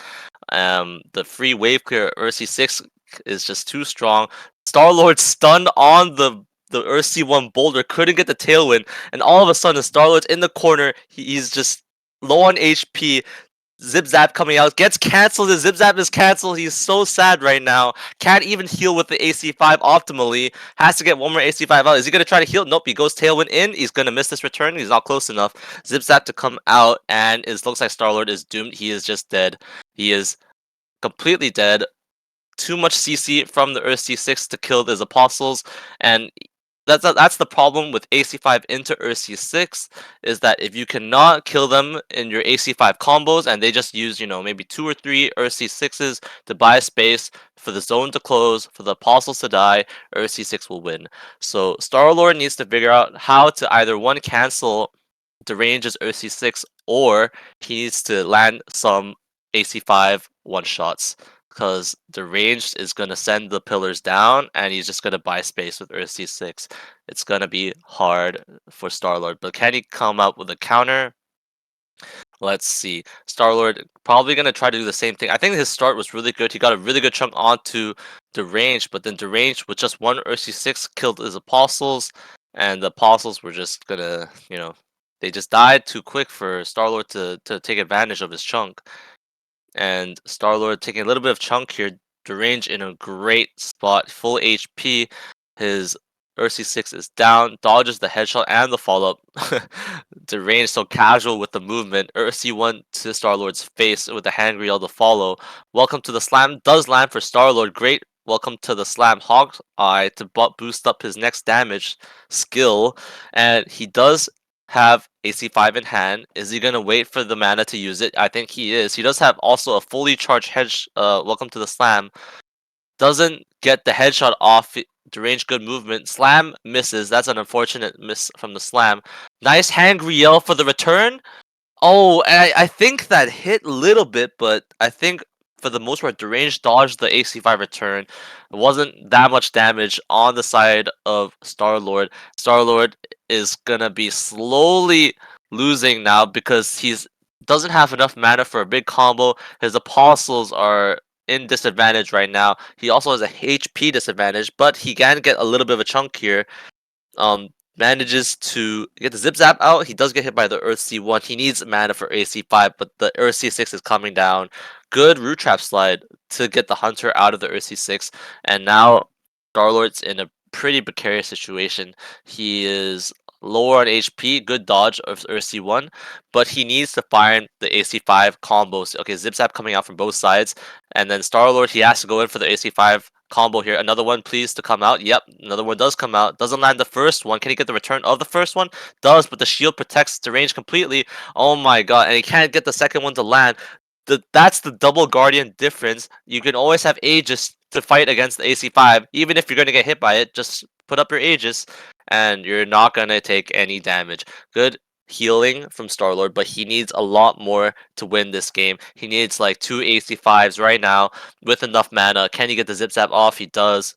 Speaker 1: The free wave clear Ursi 6 is just too strong. Star-Lord stunned on the Earth C1 boulder, couldn't get the tailwind, and all of a sudden Star-Lord's in the corner. He's just low on HP. Zip Zap coming out gets cancelled. The Zip Zap is cancelled. He's so sad right now. Can't even heal with the AC5 optimally. Has to get one more AC5 out. Is he gonna try to heal? Nope. He goes Tailwind in. He's gonna miss this return. He's not close enough. Zip Zap to come out, and it looks like Star-Lord is doomed. He is just dead. He is completely dead. Too much CC from the Earth C6 to kill his apostles, and that's the problem with AC5 into Earth C6, is that if you cannot kill them in your AC5 combos and they just use, maybe 2 or 3 Earth C6s to buy space for the zone to close, for the apostles to die, Earth C6 will win. So Star-Lord needs to figure out how to either one cancel Derange's Earth C6, or he needs to land some AC5 one shots because the ranged is gonna send the pillars down, and he's just gonna buy space with Earth C6. It's gonna be hard for Star-Lord, but can he come up with a counter? Let's see. Star-Lord probably gonna try to do the same thing. I think his start was really good. He got a really good chunk onto the range, but then the range with just one Earth C6 killed his apostles, and the apostles were just gonna, they just died too quick for Star-Lord to take advantage of his chunk. And Star-Lord taking a little bit of chunk here, Derange in a great spot, full HP. His Ursi 6 is down, dodges the headshot and the follow-up. Derange so casual with the movement. Ursi 1 to Star-Lord's face with the hand reel to follow. Welcome to the slam, does land for Star-Lord, great. Welcome to the slam, Hawk's Eye to boost up his next damage skill. And he does have AC5 in hand. Is he gonna wait for the mana to use it? I think he is. He does have also a fully charged hedge. Welcome to the slam. Doesn't get the headshot off. Deranged good movement. Slam misses. That's an unfortunate miss from the slam. Nice hand yell for the return. Oh, and I think that hit a little bit, but I think for the most part, Deranged dodged the AC5 return. It wasn't that much damage on the side of Star-Lord. Star-Lord is gonna be slowly losing now because he's doesn't have enough mana for a big combo. His apostles are in disadvantage right now. He also has a HP disadvantage, but he can get a little bit of a chunk here. Manages to get the zip zap out. He does get hit by the Earth C1. He needs mana for AC5, but the Earth C6 is coming down. Good root trap slide to get the hunter out of the Earth C6, and now Starlord's in a pretty precarious situation. He is lower on HP, good dodge of Earth C1, but he needs to find the AC5 combos. Okay, zip zap coming out from both sides, and then Starlord, he has to go in for the AC5 combo here. Another one, please, to come out. Yep, another one does come out. Doesn't land the first one. Can he get the return of the first one? Does, but the shield protects the range completely. Oh my god, and he can't get the second one to land. That's the double guardian difference. You can always have Aegis to fight against the AC5. Even if you're going to get hit by it, just put up your Aegis, and you're not going to take any damage. Good healing from Star-Lord, but he needs a lot more to win this game. He needs like 2 AC5s right now with enough mana. Can he get the zip zap off? He does.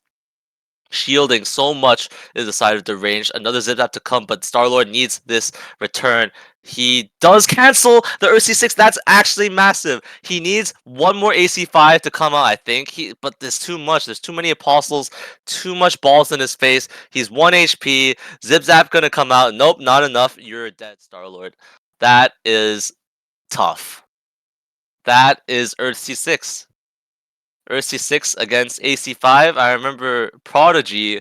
Speaker 1: Shielding so much is the side of the range. Another zip zap to come, but Star-Lord needs this return. He does cancel the RC6. That's actually massive. He needs one more AC5 to come out, I think. But there's too much. There's too many apostles, too much balls in his face. He's 1 HP. Zip zap gonna come out. Nope, not enough. You're dead, Star-Lord. That is tough. That is Earth C6. Earth C6 against AC5. I remember Prodigy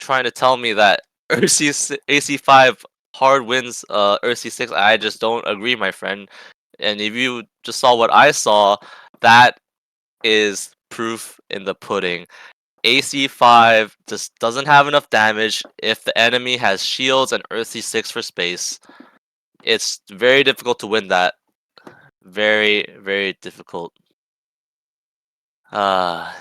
Speaker 1: trying to tell me that AC5 hard wins Earth C6. I just don't agree, my friend. And if you just saw what I saw, that is proof in the pudding. AC5 just doesn't have enough damage if the enemy has shields and Earth C6 for space. It's very difficult to win that. Very, very difficult. Ah,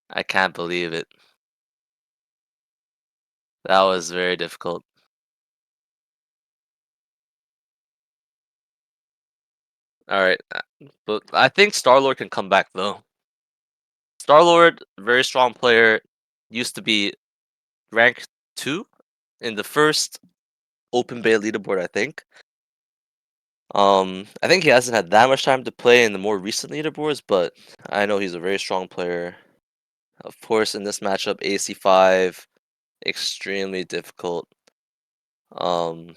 Speaker 1: I can't believe it. That was very difficult. All right, but I think Star Lord can come back though. Star Lord, very strong player, used to be rank 2 in the first open beta leaderboard, I think. I think he hasn't had that much time to play in the more recent leaderboards, but I know he's a very strong player. Of course, in this matchup, AC5 extremely difficult. Um,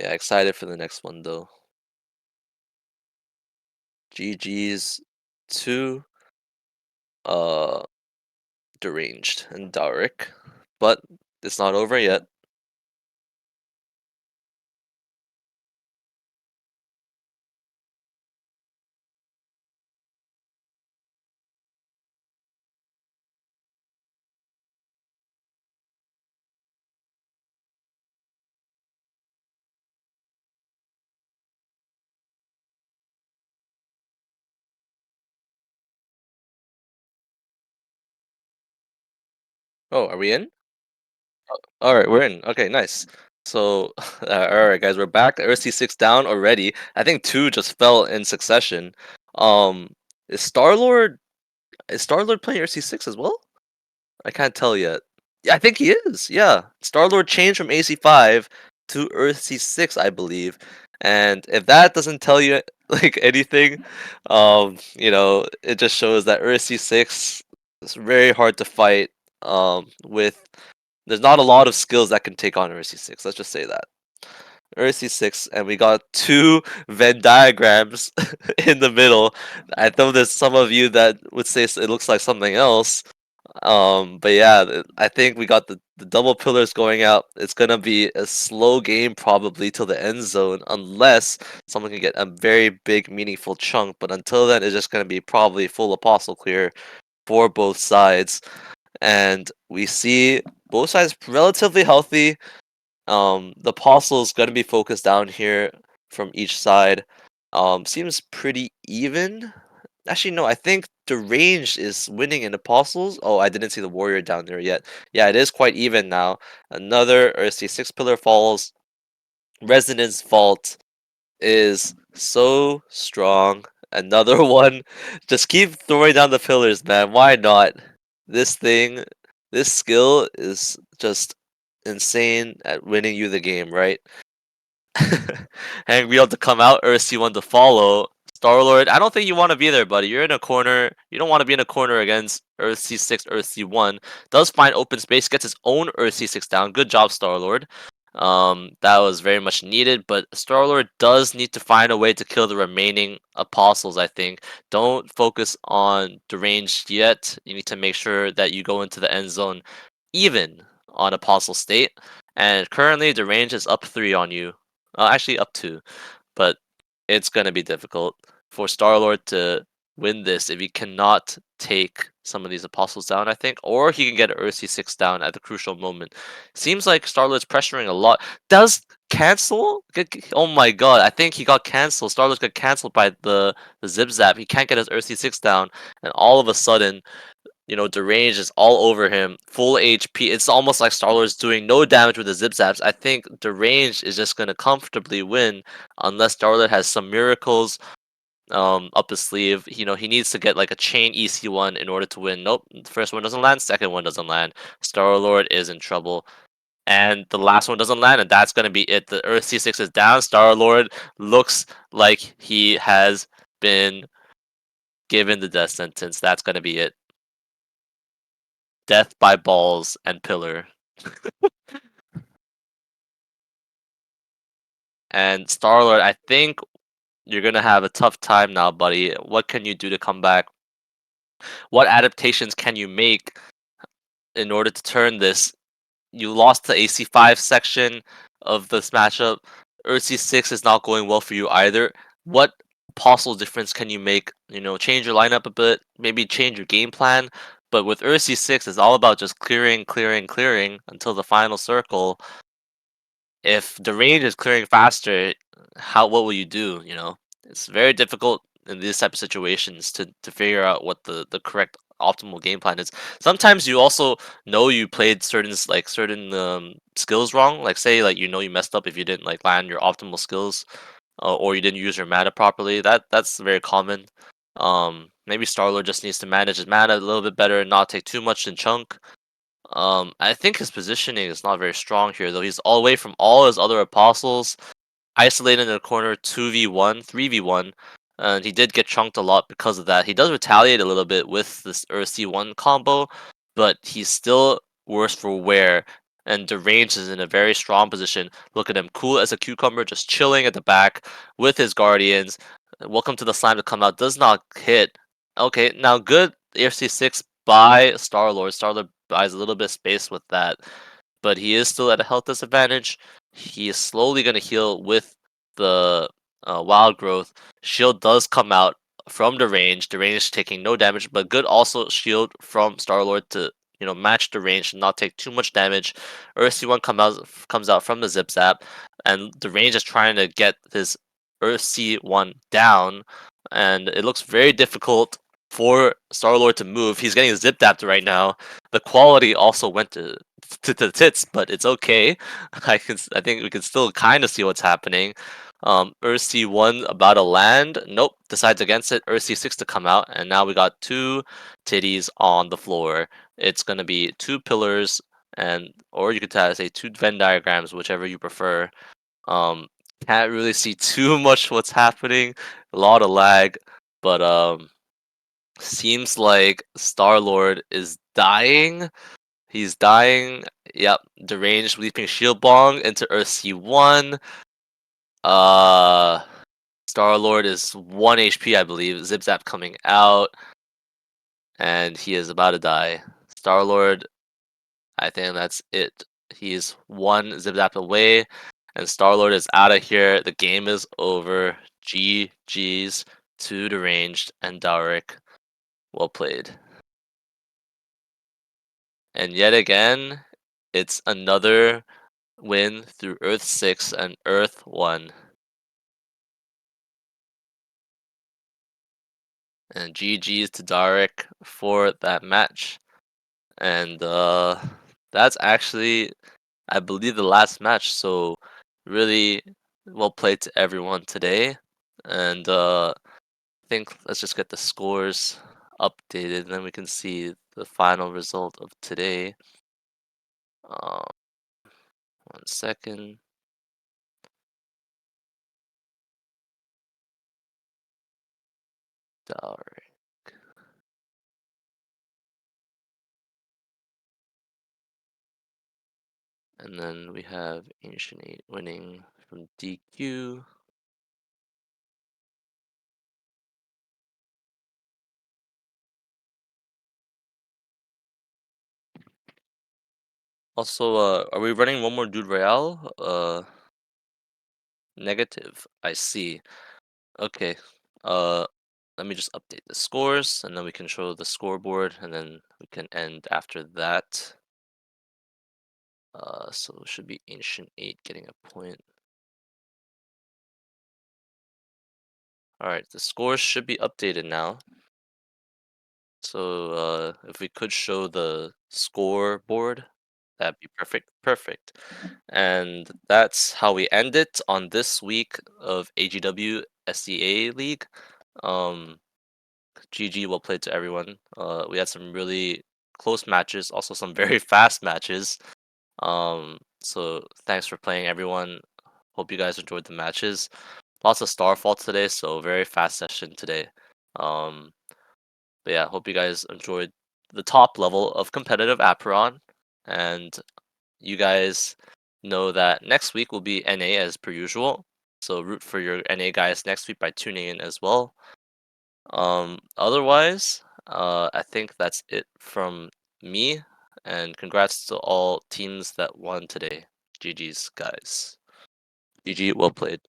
Speaker 1: yeah, excited for the next one though. GG's to uh Deranged and Daric, but it's not over yet. Oh, are we in? All right, we're in. Okay, nice. So, all right, guys, we're back. RC6 down already. I think two just fell in succession. Um, is Star Lord playing RC6 as well? I can't tell yet. Yeah, I think he is. Yeah, Star Lord changed from AC5 to RC6, I believe. And if that doesn't tell you like anything, it just shows that RC6 is very hard to fight. With There's not a lot of skills that can take on RC6. Let's just say that. RC6, and we got two Venn diagrams in the middle. I know there's some of you that would say it looks like something else, but yeah, I think we got the double pillars going out. It's gonna be a slow game probably till the end zone, unless someone can get a very big, meaningful chunk. But until then, it's just gonna be probably full apostle clear for both sides. And we see both sides relatively healthy. The apostle is gonna be focused down here from each side. Seems pretty even. Actually, no, I think the range is winning in apostles. Oh, I didn't see the warrior down there yet. Yeah, it is quite even now. Another Ursi six pillar falls. Resonance vault is so strong. Another one. Just keep throwing down the pillars, man. Why not? This thing, this skill is just insane at winning you the game, right? Hank Real to come out, Ursi one to follow. Star Lord, I don't think you want to be there, buddy. You're in a corner. You don't want to be in a corner against Earth C6, Earth C1. Does find open space, gets his own Earth C6 down. Good job, Star Lord. That was very much needed, but Star Lord does need to find a way to kill the remaining apostles. I think. Don't focus on the range yet. You need to make sure that you go into the end zone even on apostle state. And currently, the range is up 3 on you. Actually, up 2, but it's gonna be difficult for Star Lord to win this if he cannot take some of these apostles down. I think, or he can get Ursi 6 down at the crucial moment. Seems like Star Lord's pressuring a lot. Does cancel? Oh my god! I think he got canceled. Star Lord got canceled by the zip zap. He can't get his Ursi 6 down, and all of a sudden the range is all over him, full HP. It's almost like Star-Lord's doing no damage with the zip zaps. I think the range is just gonna comfortably win unless Star-Lord has some miracles up his sleeve. He needs to get like a chain EC1 in order to win. Nope, the first one doesn't land, second one doesn't land. Star-Lord is in trouble. And the last one doesn't land, and that's gonna be it. The Earth C6 is down. Star-Lord looks like he has been given the death sentence. That's gonna be it. Death by balls and pillar. And Star-Lord, I think you're gonna have a tough time now, buddy. What can you do to come back? What adaptations can you make in order to turn this? You lost the AC5 section of this matchup. Ursi 6 is not going well for you either. What possible difference can you make? Change your lineup a bit, maybe change your game plan. But with Ursi 6, it's all about just clearing, clearing, clearing until the final circle. If the range is clearing faster, what will you do? It's very difficult in these type of situations to figure out what the correct optimal game plan is. Sometimes you also know you played certain skills wrong. Like say like you messed up if you didn't like land your optimal skills, or you didn't use your mana properly. That's very common. Maybe Starlord just needs to manage his mana a little bit better and not take too much in chunk. I think his positioning is not very strong here, though. He's all away from all his other apostles, isolated in a corner, 2v1, 3v1, and he did get chunked a lot because of that. He does retaliate a little bit with this C1 combo, but he's still worse for wear, and the range is in a very strong position. Look at him, cool as a cucumber, just chilling at the back with his guardians. Welcome to the slime to come out. Does not hit. Okay, now good AFC6 by Star-Lord. Star-Lord buys a little bit of space with that, but he is still at a health disadvantage. He is slowly going to heal with the wild growth. Shield does come out from the range. The range is taking no damage, but good also shield from Star-Lord to match the range and not take too much damage. Earth-C1 comes out from the Zip Zap, and the range is trying to get this Earth-C1 down, and it looks very difficult for Star-Lord to move. He's getting zip zapped right now. The quality also went to to the tits, but it's okay. I think we can still kind of see what's happening. Ursi 1 about to land. Nope, decides against it. Ursi 6 to come out, and now we got two titties on the floor. It's gonna be two pillars, and or you could say two Venn diagrams, whichever you prefer. Um, can't really see too much what's happening. A lot of lag, but seems like Star Lord is dying. He's dying. Yep, deranged leaping shield bong into Earth C1. Uh, Star Lord is 1 HP, I believe. Zip Zap coming out, and he is about to die. Star Lord, I think that's it. He's one Zip Zap away, and Star Lord is out of here. The game is over. GG's to deranged and Dowrick. Well played. And yet again, it's another win through Earth 6 and Earth 1. And GG's to Darek for that match. And that's actually, I believe, the last match. So really well played to everyone today. And I think let's just get the scores updated, and then we can see the final result of today. Uh, 1 second. Darek. And then we have Ancient 8 winning from DQ. Also, are we running one more Dude Royale? Negative. I see. Okay. Uh, let me just update the scores, and then we can show the scoreboard, and then we can end after that. So it should be Ancient 8 getting a point. Alright, the scores should be updated now. So, if we could show the scoreboard, that'd be perfect. Perfect. And that's how we end it on this week of AGW SEA League. Um, GG, well played to everyone. We had some really close matches, also some very fast matches. So thanks for playing, everyone. Hope you guys enjoyed the matches. Lots of Starfall today, so very fast session today. Um, but yeah, hope you guys enjoyed the top level of competitive Apeiron, and you guys know that next week will be NA as per usual. So root for your NA guys next week by tuning in as well. Otherwise, I think that's it from me, and congrats to all teams that won today. GG's, guys. GG, well played.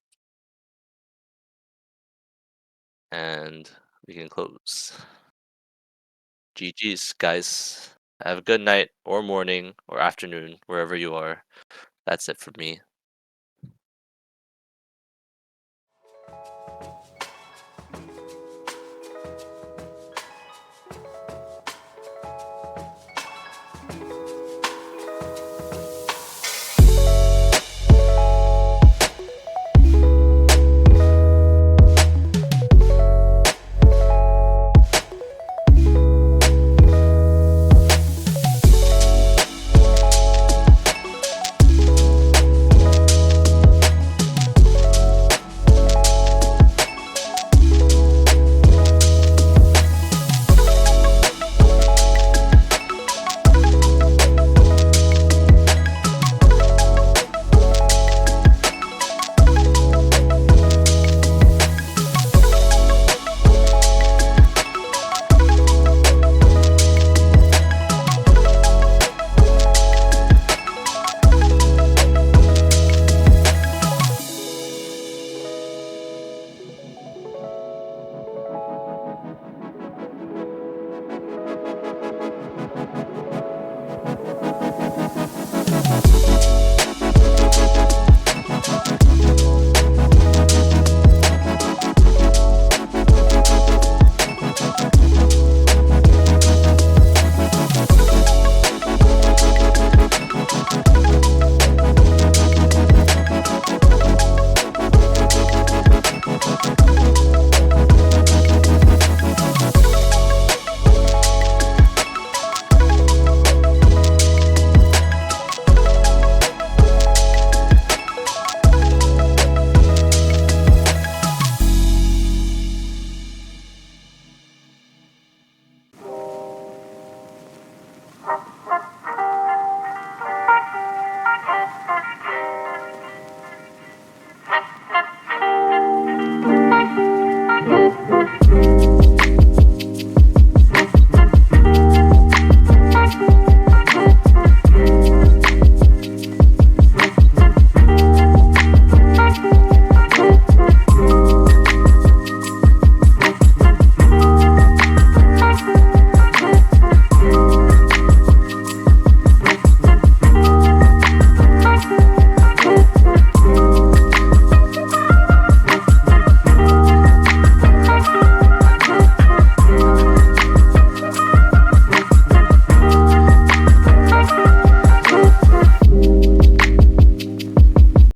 Speaker 1: And we can close. GG's, guys. Have a good night or morning or afternoon, wherever you are. That's it for me.